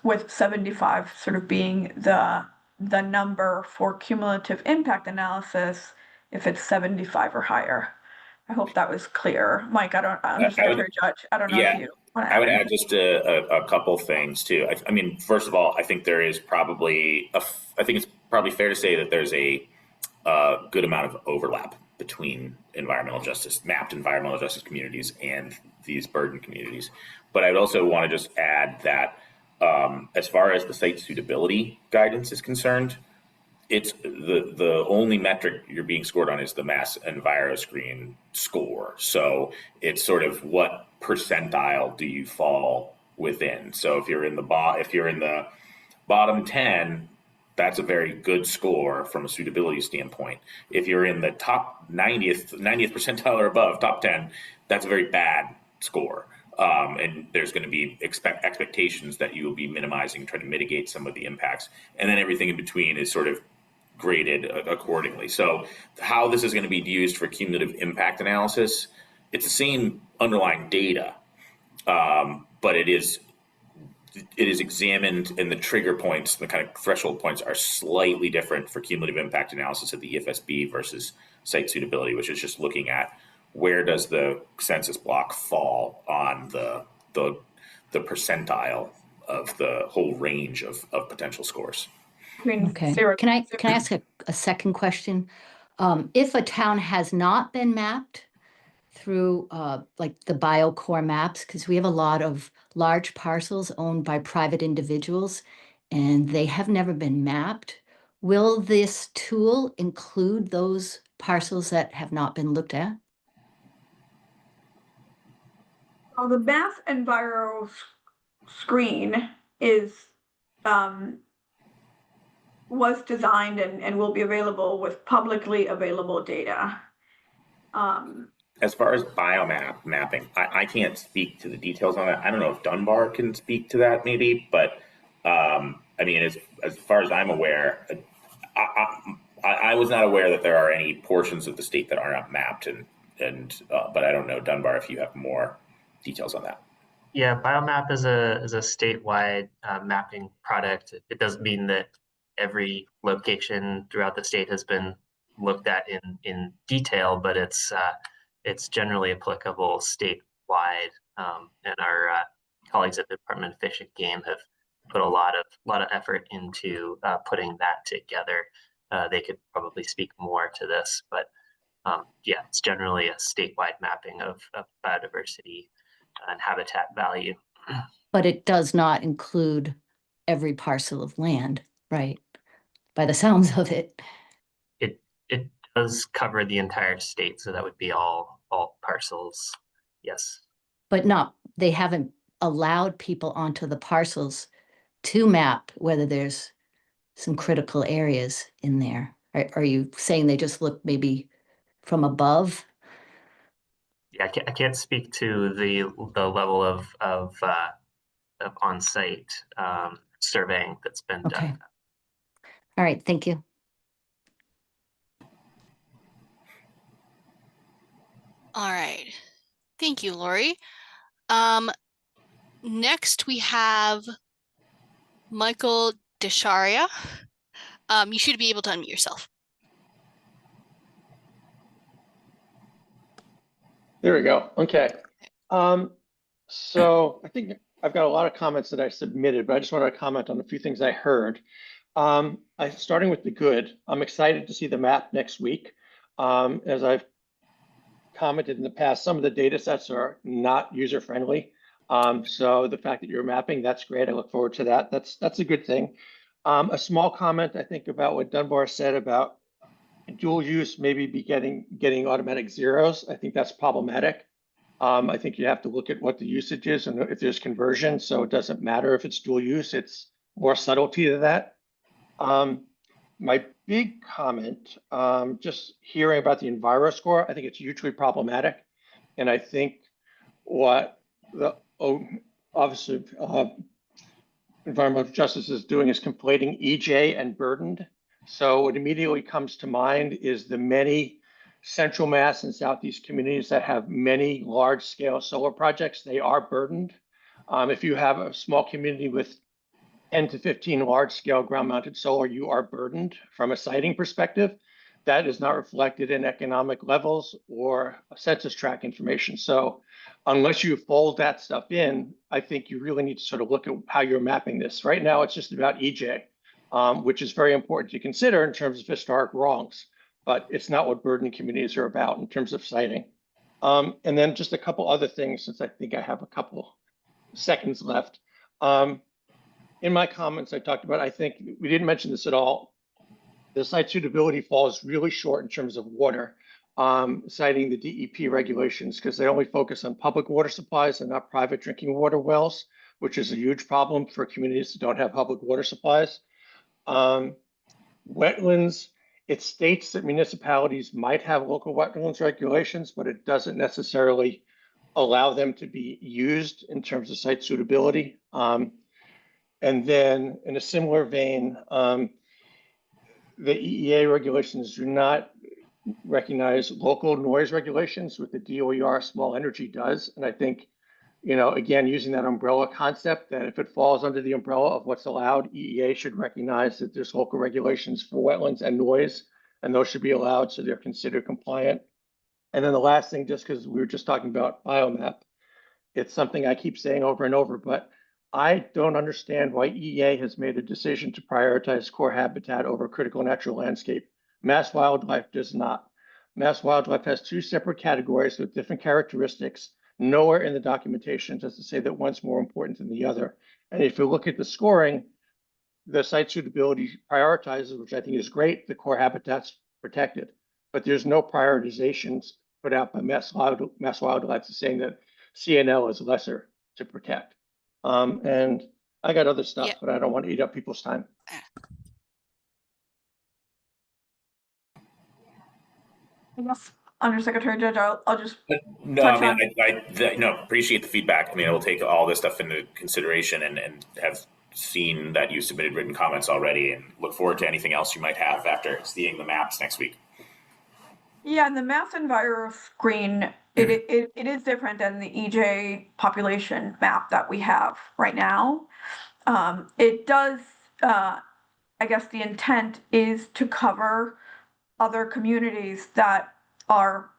with 75 sort of being the number for cumulative impact analysis if it's 75 or higher. I hope that was clear. Mike, Undersecretary Judge, I don't know if you want to I add would anything. add just a couple things too. I mean, first of all, I think there is probably I think it's probably fair to say that there's a good amount of overlap between mapped environmental justice communities and these burden communities. But I'd also want to just add that as far as the site suitability guidance is concerned, it's the only metric you're being scored on is the Mass EnviroScreen score. So it's sort of what percentile do you fall within. So if you're in the bottom 10, that's a very good score from a suitability standpoint. If you're in the top 90th percentile or above, top 10, that's a very bad score. And there's going to be expectations that you will be minimizing, trying to mitigate some of the impacts. And then everything in between is sort of graded accordingly. So how this is going to be used for cumulative impact analysis, it's the same underlying data, but it is examined, and the trigger points, the kind of threshold points are slightly different for cumulative impact analysis of the EFSB versus site suitability, which is just looking at where does the census block fall on the percentile of the whole range of potential scores. Okay. Can I ask a second question? If a town has not been mapped through like the BioCore maps, because we have a lot of large parcels owned by private individuals and they have never been mapped, will this tool include those parcels that have not been looked at? Well, the Mass EnviroScreen is was designed and will be available with publicly available data. As far as mapping, I can't speak to the details on that. I don't know if Dunbar can speak to that maybe, but I mean, as far as I'm aware, I was not aware that there are any portions of the state that are not mapped, but I don't know, Dunbar, if you have more details on that. Yeah, Biomap is a statewide mapping product. It doesn't mean that every location throughout the state has been looked at in detail, but it's generally applicable statewide. And our colleagues at the Department of Fish and Game have put a lot of effort into putting that together. They could probably speak more to this, but yeah, it's generally a statewide mapping of biodiversity and habitat value. But it does not include every parcel of land, right? By the sounds of it. It does cover the entire state, so that would be all parcels, yes. But they haven't allowed people onto the parcels to map whether there's some critical areas in there. Are you saying they just look maybe from above? Yeah, I can't speak to the level of on-site surveying that's been done. All right, thank you. All right. Thank you, Lori. Next, we have Michael Desharia. You should be able to unmute yourself. There we go. Okay. So I think I've got a lot of comments that I submitted, but I just wanted to comment on a few things I heard. Starting with the good, I'm excited to see the map next week. As I've commented in the past, some of the data sets are not user-friendly. So the fact that you're mapping, that's great. I look forward to that. That's a good thing. A small comment, I think, about what Dunbar said about dual use maybe be getting automatic zeros. I think that's problematic. I think you have to look at what the usage is and if there's conversion. So it doesn't matter if it's dual use, it's more subtlety to that. My big comment, just hearing about the EnviroScore, I think it's hugely problematic. And I think what the Office of Environmental Justice is doing is conflating EJ and burdened. So what immediately comes to mind is the many Central Mass and Southeast communities that have many large-scale solar projects. They are burdened. If you have a small community with 10 to 15 large-scale ground-mounted solar, you are burdened from a siting perspective. That is not reflected in economic levels or census tract information. So unless you fold that stuff in, I think you really need to sort of look at how you're mapping this. Right now, it's just about EJ, which is very important to consider in terms of historic wrongs, but it's not what burden communities are about in terms of siting. And then just a couple other things, since I think I have a couple seconds left. In my comments, I talked about, I think we didn't mention this at all. The site suitability falls really short in terms of water, citing the DEP regulations, because they only focus on public water supplies and not private drinking water wells, which is a huge problem for communities that don't have public water supplies. Wetlands, it states that municipalities might have local wetlands regulations, but it doesn't necessarily allow them to be used in terms of site suitability. And then in a similar vein, the EEA regulations do not recognize local noise regulations, what the DOER small energy does. And I think, you know, again, using that umbrella concept, that if it falls under the umbrella of what's allowed, EEA should recognize that there's local regulations for wetlands and noise, and those should be allowed so they're considered compliant. And then the last thing, just because we were just talking about biomap, it's something I keep saying over and over, but I don't understand why EEA has made a decision to prioritize core habitat over critical natural landscape. Mass wildlife does not. Mass wildlife has two separate categories with different characteristics. Nowhere in the documentation does it say that one's more important than the other. And if you look at the scoring, the site suitability prioritizes, which I think is great, the core habitat's protected. But there's no prioritizations put out by mass wildlife saying that CNL is lesser to protect. And I got other stuff, but I don't want to eat up people's time. Yes, Undersecretary Judge, I'll just No, touch I mean, I appreciate the feedback. I mean, I will take all this stuff into consideration and have seen that you submitted written comments already and look forward to anything else you might have after seeing the maps next week. Yeah, and the mass enviro screen, it is different than the EJ population map that we have right now. It does, I guess the intent is to cover other communities that are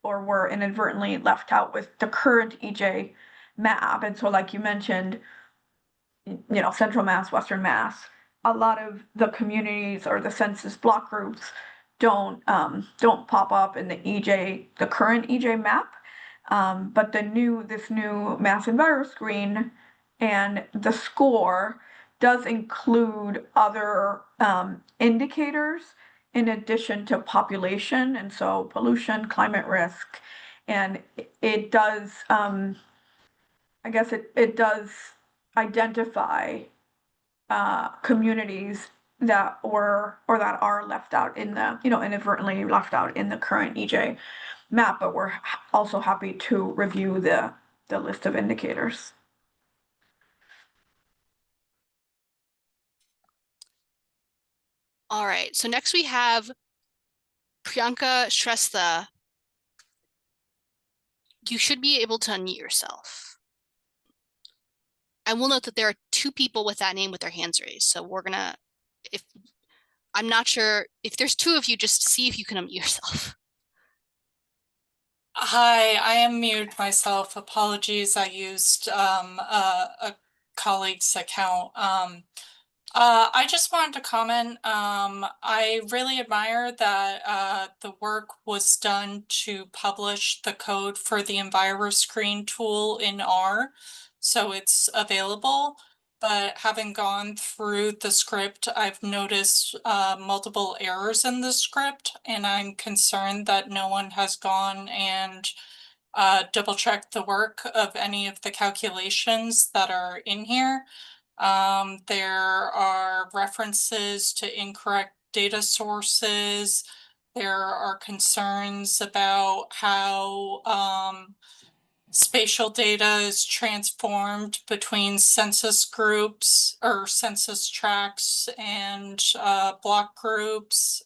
or were inadvertently left out with the current EJ map. And so like you mentioned, you know, Central Mass, Western Mass, a lot of the communities or the census block groups don't pop up in the EJ, the current EJ map. But this new Mass Enviro screen and the score does include other indicators in addition to population, and so pollution, climate risk, and it does, I guess it does identify communities that were or that are left out in the, you know, inadvertently left out in the current EJ map, but we're also happy to review the list of indicators. All right, so next we have Priyanka Shrestha. You should be able to unmute yourself. I will note that there are two people with that name with their hands raised. So we're gonna, I'm not sure if there's two of you, just see if you can unmute yourself. Hi, I unmuted myself. Apologies, I used a colleague's account. I just wanted to comment. I really admire that the work was done to publish the code for the EnviroScreen tool in R, so it's available. But having gone through the script, I've noticed multiple errors in the script, and I'm concerned that no one has gone and double checked the work of any of the calculations that are in here. There are references to incorrect data sources. There are concerns about how spatial data is transformed between census groups or census tracts and block groups.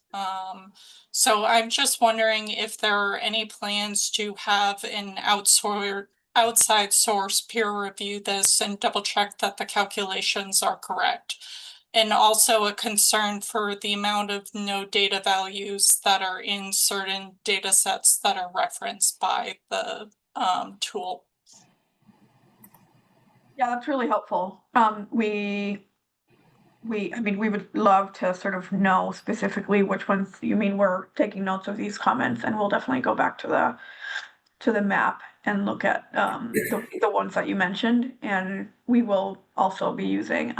So I'm just wondering if there are any plans to have an outsourced outside source peer review this and double check that the calculations are correct. And also a concern for the amount of no data values that are in certain data sets that are referenced by the tool. Yeah, that's really helpful. We would love to sort of know specifically which ones you mean. We're taking notes of these comments, and we'll definitely go back to the map and look at the ones that you mentioned. And we will also be using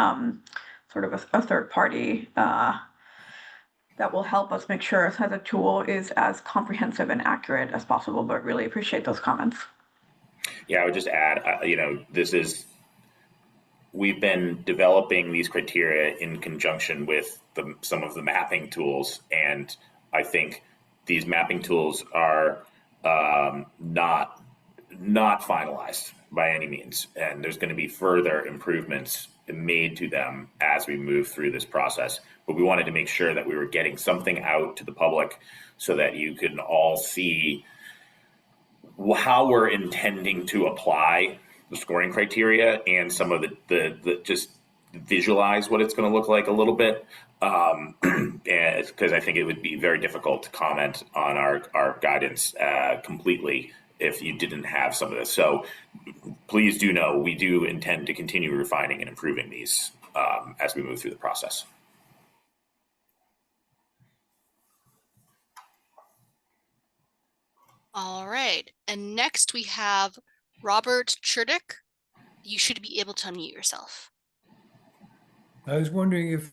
sort of a third party that will help us make sure that the tool is as comprehensive and accurate as possible. But really appreciate those comments. Yeah, I would just add, we've been developing these criteria in conjunction with some of the mapping tools, and I think these mapping tools are not finalized by any means, and there's going to be further improvements made to them as we move through this process. But we wanted to make sure that we were getting something out to the public so that you can all see how we're intending to apply the scoring criteria and some of the just visualize what it's going to look like a little bit, because I think it would be very difficult to comment on our guidance completely if you didn't have some of this. So please do know we do intend to continue refining and improving these as we move through the process. All right, and next we have Robert Churdick. You should be able to unmute yourself. I was wondering if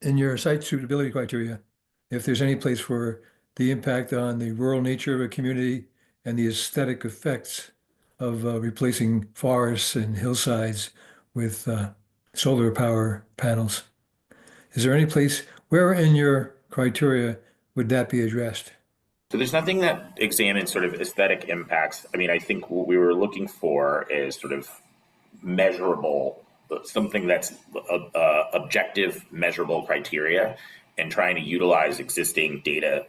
in your site suitability criteria, if there's any place for the impact on the rural nature of a community and the aesthetic effects of replacing forests and hillsides with solar power panels. Is there any place where in your criteria would that be addressed? So there's nothing that examines sort of aesthetic impacts. I mean, I think what we were looking for is sort of measurable, something that's objective, measurable criteria, and trying to utilize existing data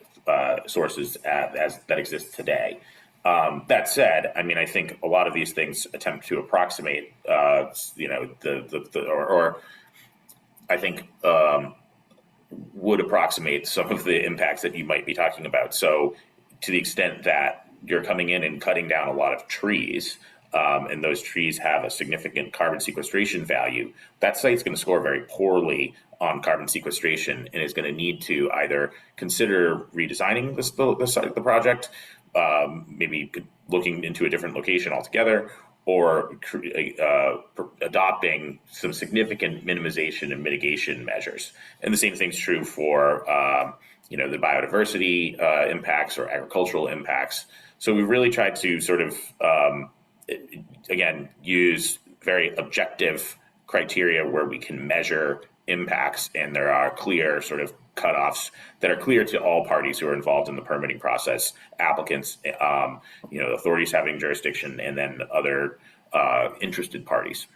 sources as that exist today. That said, I mean, I think a lot of these things attempt to approximate, I think would approximate some of the impacts that you might be talking about. So to the extent that you're coming in and cutting down a lot of trees, and those trees have a significant carbon sequestration value, that site's going to score very poorly on carbon sequestration and is going to need to either consider redesigning the project, maybe looking into a different location altogether, or adopting some significant minimization and mitigation measures. And the same thing's true for the biodiversity impacts or agricultural impacts. So we've really tried to sort of, again, use very objective criteria where we can measure impacts, and there are clear sort of cutoffs that are clear to all parties who are involved in the permitting process, applicants, authorities having jurisdiction, and then other interested parties.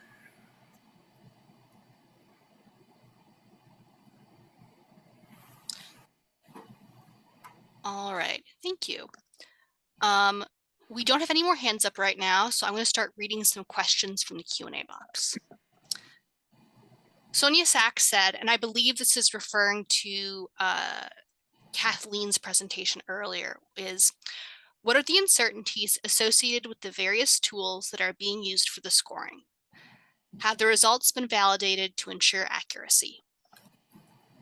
All right, thank you. We don't have any more hands up right now, so I'm going to start reading some questions from the Q&A box. Sonia Sachs said, and I believe this is referring to Kathleen's presentation earlier, is what are the uncertainties associated with the various tools that are being used for the scoring? Have the results been validated to ensure accuracy?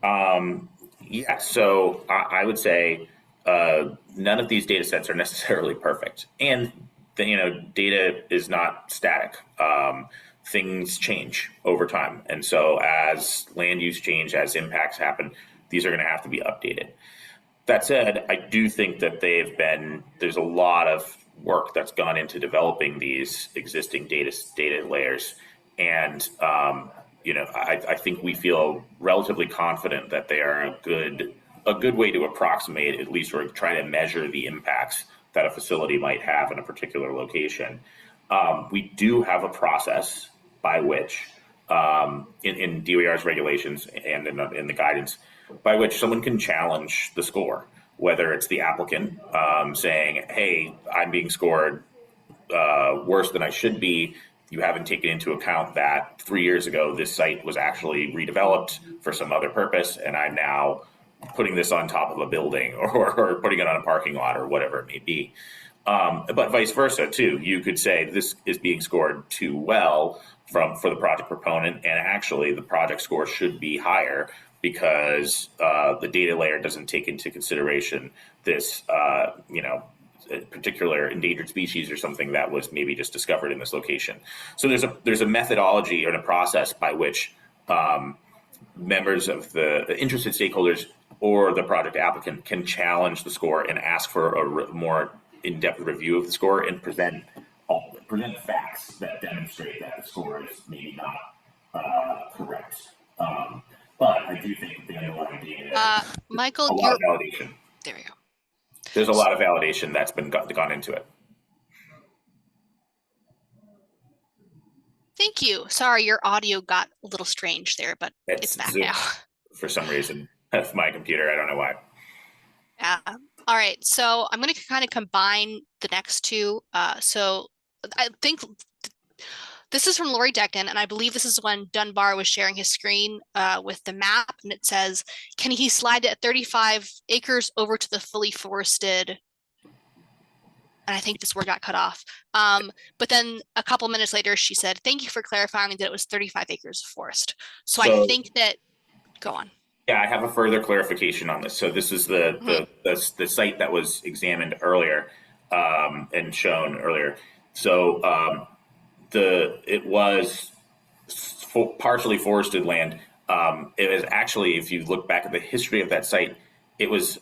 Yeah, so I would say none of these data sets are necessarily perfect. And, data is not static. Things change over time. And so as land use change, as impacts happen, these are going to have to be updated. That said, I do think that there's a lot of work that's gone into developing these existing data layers. And, I think we feel relatively confident that they are a good way to approximate, at least, or try to measure the impacts that a facility might have in a particular location. We do have a process by which, in DOER's regulations and in the guidance, by which someone can challenge the score. whether it's the applicant saying, hey, I'm being scored worse than I should be. You haven't taken into account that 3 years ago, this site was actually redeveloped for some other purpose, and I'm now putting this on top of a building or putting it on a parking lot or whatever it may be. But vice versa too. You could say this is being scored too well for the project proponent, and actually the project score should be higher because the data layer doesn't take into consideration this, a particular endangered species or something that was maybe just discovered in this location. So there's a methodology and a process by which members of the interested stakeholders or the project applicant can challenge the score and ask for a more in-depth review of the score and present facts that demonstrate that the score is maybe not correct. But I do think the underlying data, Michael, a lot of validation. There we go. There's a lot of validation that's been gone into it. Thank you. Sorry, your audio got a little strange there, but it's back now. For some reason, that's my computer. I don't know why. All right, so I'm going to kind of combine the next two. So I think this is from Lori Degnan, and I believe this is when Dunbar was sharing his screen with the map, and it says, can he slide it at 35 acres over to the fully forested? And I think this word got cut off. But then a couple minutes later, she said, thank you for clarifying that it was 35 acres of forest. So I think that, go on. Yeah, I have a further clarification on this. So this is the site that was examined earlier and shown earlier. So it was partially forested land. It was actually, if you look back at the history of that site, it was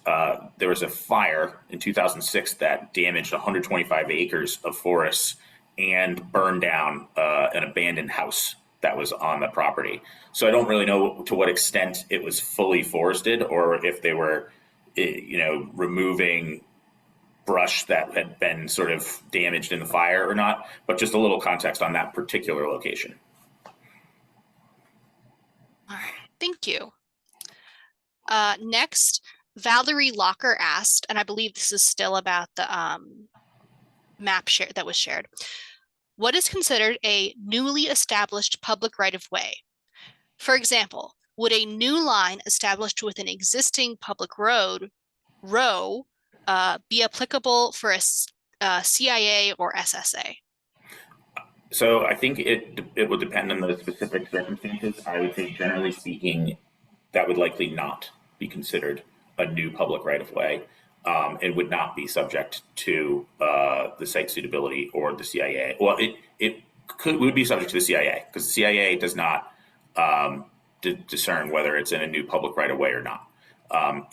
there was a fire in 2006 that damaged 125 acres of forests and burned down an abandoned house that was on the property. So I don't really know to what extent it was fully forested or if they were, removing brush that had been sort of damaged in the fire or not, but just a little context on that particular location. All right, thank you. Next, Valerie Locker asked, and I believe this is still about the map share that was shared. What is considered a newly established public right-of-way? For example, would a new line established with an existing public row be applicable for a CIA or SSA? So I think it would depend on the specific circumstances. I would say, generally speaking, that would likely not be considered a new public right-of-way. It would not be subject to the site suitability or the CIA. Well, it would be subject to the CIA because the CIA does not discern whether it's in a new public right-of-way or not.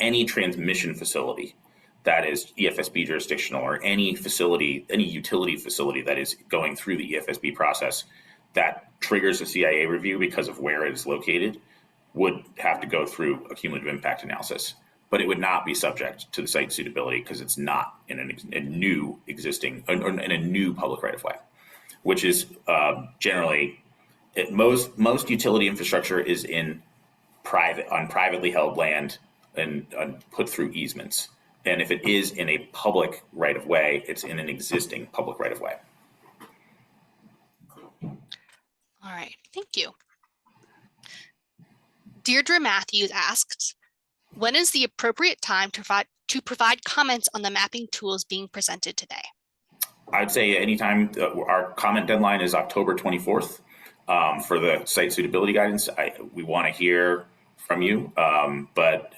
Any transmission facility that is EFSB jurisdictional or any facility, any utility facility that is going through the EFSB process that triggers a CIA review because of where it is located would have to go through a cumulative impact analysis. But it would not be subject to the site suitability because it's not in a new existing, or in a new public right-of-way, which is generally, most utility infrastructure is on privately held land and put through easements. And if it is in a public right-of-way, it's in an existing public right-of-way. All right, thank you. Deirdre Matthews asked, when is the appropriate time to provide comments on the mapping tools being presented today? I'd say anytime. Our comment deadline is October 24th for the site suitability guidance. We want to hear from you, but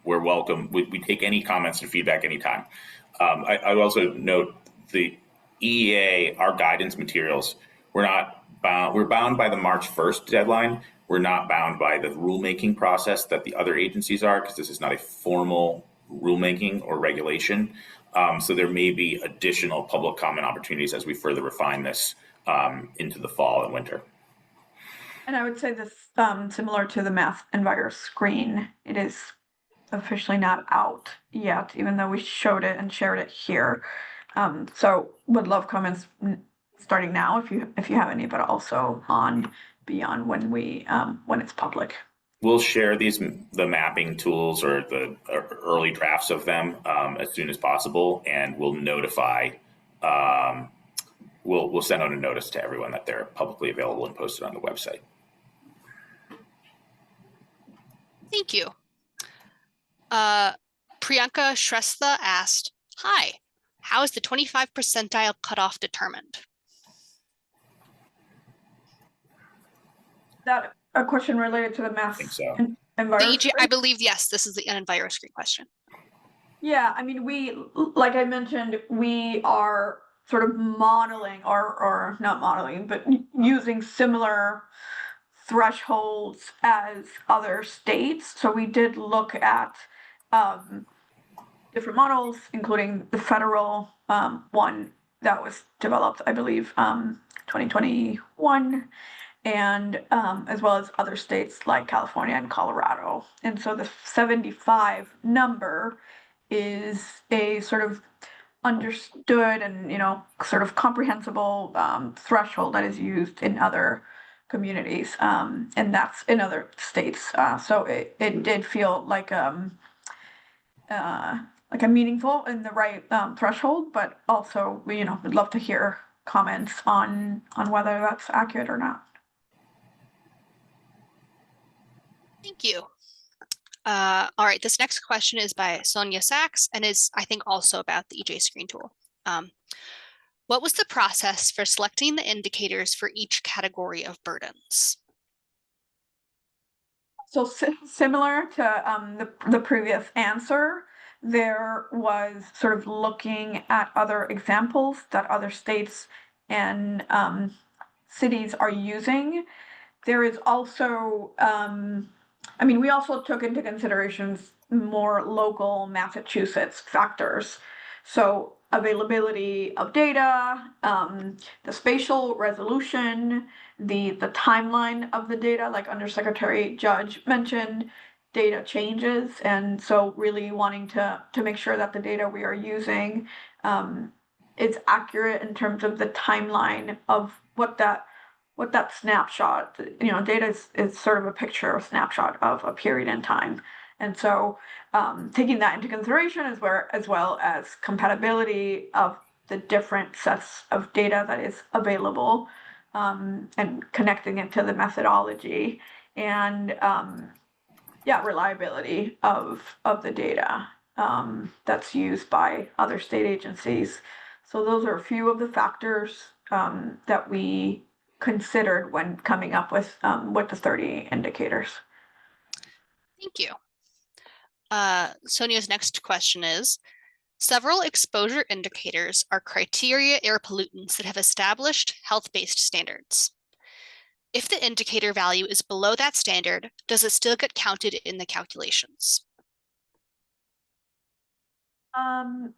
we're welcome. We take any comments and feedback anytime. I would also note the EEA, our guidance materials, we're not bound. We're bound by the March 1st deadline. We're not bound by the rulemaking process that the other agencies are, because this is not a formal rulemaking or regulation. So there may be additional public comment opportunities as we further refine this into the fall and winter. And I would say this, similar to the Math Enviro screen, it is officially not out yet, even though we showed it and shared it here. So would love comments starting now if you have any, but also on beyond when it's public. We'll share the mapping tools or the early drafts of them as soon as possible, and we'll notify. We'll send out a notice to everyone that they're publicly available and posted on the website. Thank you. Priyanka Shrestha asked, "Hi, how is the 25 percentile cutoff determined?" That a question related to the mass and virus screen? I believe, yes, this is the virus screen question. Yeah, I mean, like I mentioned, we are sort of modeling or not modeling, but using similar thresholds as other states. So we did look at different models, including the federal one that was developed, I believe, 2021, and as well as other states like California and Colorado. And so the 75 number is a sort of understood and, sort of comprehensible threshold that is used in other communities, and that's in other states. So it did feel like a meaningful and the right threshold, but also we would love to hear comments on whether that's accurate or not. Thank you. All right, this next question is by Sonia Sachs and is, I think, also about the EJ screen tool. What was the process for selecting the indicators for each category of burdens? So similar to the previous answer, there was sort of looking at other examples that other states and cities are using. There is also, we also took into considerations more local Massachusetts factors. So availability of data, the spatial resolution, the timeline of the data, like Undersecretary Judge mentioned, data changes. And so really wanting to make sure that the data we are using is accurate in terms of the timeline of what that snapshot, data is sort of a picture or snapshot of a period in time. And so taking that into consideration as well as compatibility of the different sets of data that is available, and connecting it to the methodology and reliability of the data that's used by other state agencies. So those are a few of the factors that we considered when coming up with the 30 indicators. Thank you. Sonia's next question is, several exposure indicators are criteria air pollutants that have established health-based standards. If the indicator value is below that standard, does it still get counted in the calculations?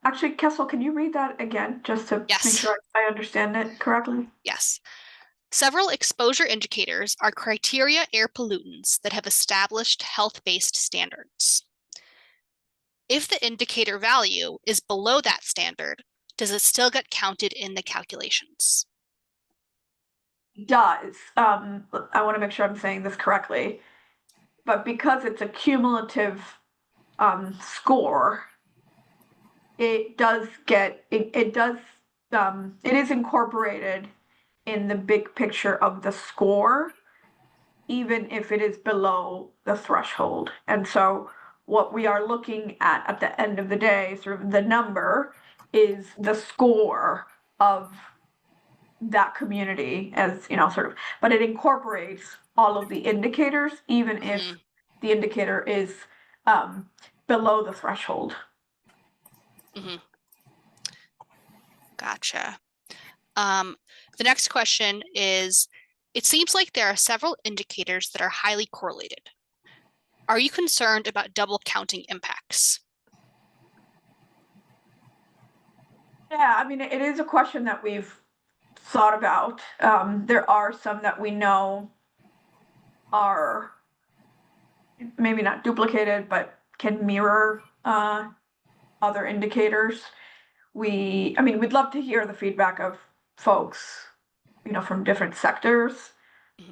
Actually, Kessel, can you read that again just to make sure I understand it correctly? Yes. Several exposure indicators are criteria air pollutants that have established health-based standards. If the indicator value is below that standard, does it still get counted in the calculations? Does. I want to make sure I'm saying this correctly, but because it's a cumulative score, it is incorporated in the big picture of the score, even if it is below the threshold. And so what we are looking at the end of the day, sort of the number, is the score of that community as, but it incorporates all of the indicators, even if the indicator is below the threshold. Gotcha. The next question is, it seems like there are several indicators that are highly correlated. Are you concerned about double counting impacts? Yeah, it is a question that we've thought about. There are some that we know are maybe not duplicated, but can mirror other indicators. We'd love to hear the feedback of folks, from different sectors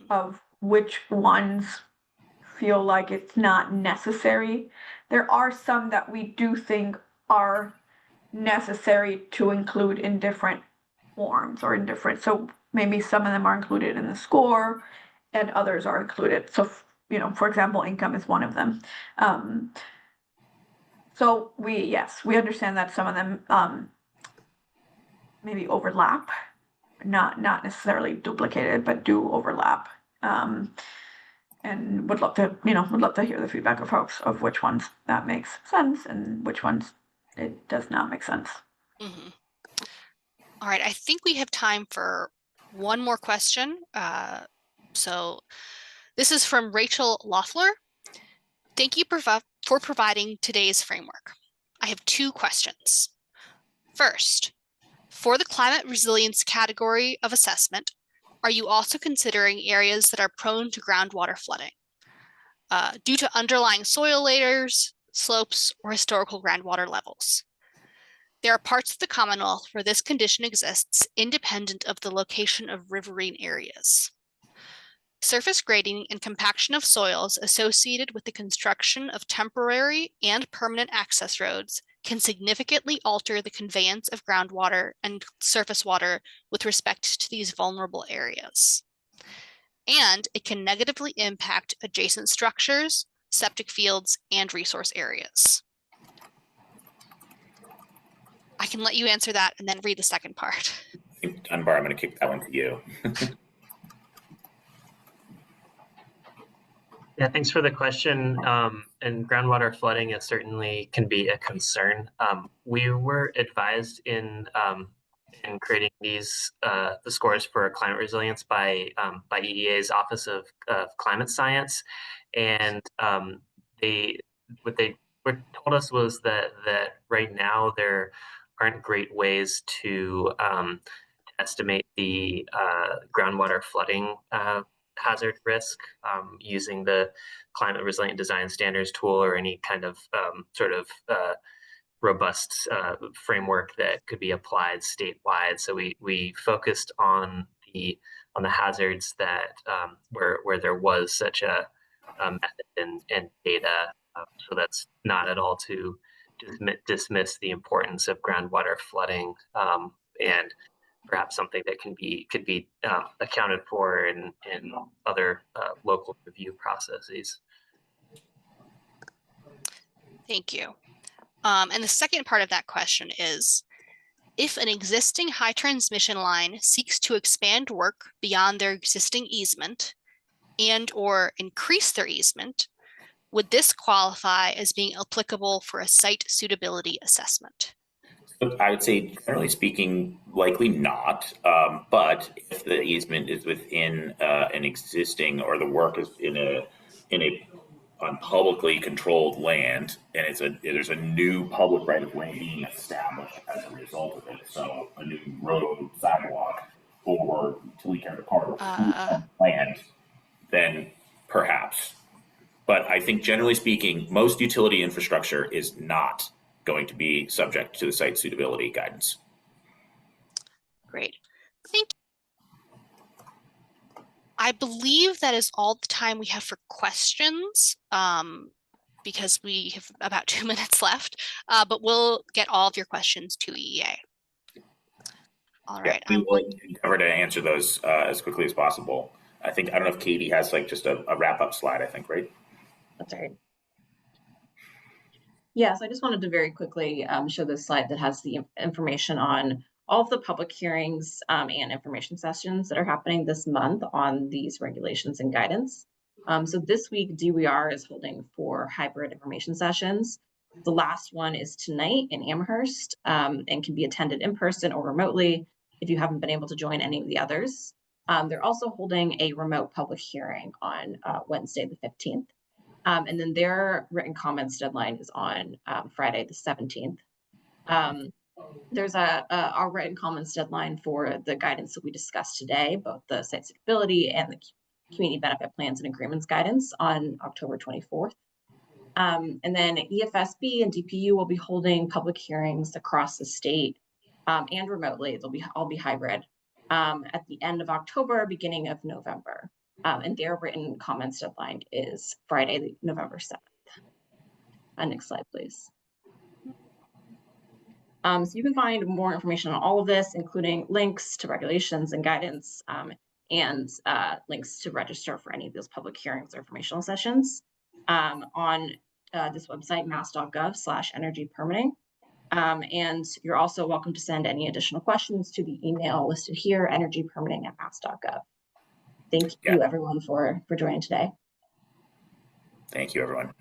of which ones feel like it's not necessary. There are some that we do think are necessary to include in different forms or in different, so maybe some of them are included in the score and others are included. So, for example, income is one of them. So yes, we understand that some of them maybe overlap, not necessarily duplicated, but do overlap. And would love to hear the feedback of folks of which ones that makes sense and which ones it does not make sense. Mm-hmm. All right, I think we have time for one more question. So this is from Rachel Loeffler. Thank you for providing today's framework. I have two questions. First, for the climate resilience category of assessment, are you also considering areas that are prone to groundwater flooding due to underlying soil layers, slopes, or historical groundwater levels? There are parts of the Commonwealth where this condition exists independent of the location of riverine areas. Surface grading and compaction of soils associated with the construction of temporary and permanent access roads can significantly alter the conveyance of groundwater and surface water with respect to these vulnerable areas. And it can negatively impact adjacent structures, septic fields, and resource areas. I can let you answer that and then read the second part. I think, Dunbar, I'm going to kick that one to you. Yeah, thanks for the question. And groundwater flooding is certainly can be a concern. We were advised in creating these the scores for climate resilience by EEA's Office of Climate Science, and what they told us was that right now there aren't great ways to estimate the groundwater flooding hazard risk using the climate resilient design standards tool or any kind of robust framework that could be applied statewide. So we focused on the hazards that where there was such a method and data. So that's not at all to dismiss the importance of groundwater flooding and perhaps something that could be accounted for in other local review processes. Thank you. And the second part of that question is, if an existing high transmission line seeks to expand work beyond their existing easement and or increase their easement, would this qualify as being applicable for a site suitability assessment? I would say, generally speaking, likely not. But if the easement is within an existing, or the work is on publicly controlled land, and there's a new public right of way being established as a result of it, so a new road, sidewalk, or utility part of land, then perhaps. But I think, generally speaking, most utility infrastructure is not going to be subject to the site suitability guidance. Great. Thank you. I believe that is all the time we have for questions, because we have about 2 minutes left, but we'll get all of your questions to EEA. All right. We will endeavor to answer those as quickly as possible. I don't know if Katie has just a wrap-up slide, I think, right? That's right. Yes, I just wanted to very quickly show this slide that has the information on all of the public hearings and information sessions that are happening this month on these regulations and guidance. So this week, DWR is holding 4 hybrid information sessions. The last one is tonight in Amherst and can be attended in person or remotely if you haven't been able to join any of the others. They're also holding a remote public hearing on Wednesday, the 15th. And then their written comments deadline is on Friday, the 17th. There's our written comments deadline for the guidance that we discussed today, both the site suitability and the community benefit plans and agreements guidance on October 24th. And then EFSB and DPU will be holding public hearings across the state and remotely. They'll all be hybrid at the end of October, beginning of November. And their written comments deadline is Friday, November 7th. Next slide, please. So you can find more information on all of this, including links to regulations and guidance, and links to register for any of those public hearings or informational sessions on this website, mass.gov/energy permitting. And you're also welcome to send any additional questions to the email listed here, energypermitting@mass.gov. Thank you, everyone, for joining today. Thank you, everyone.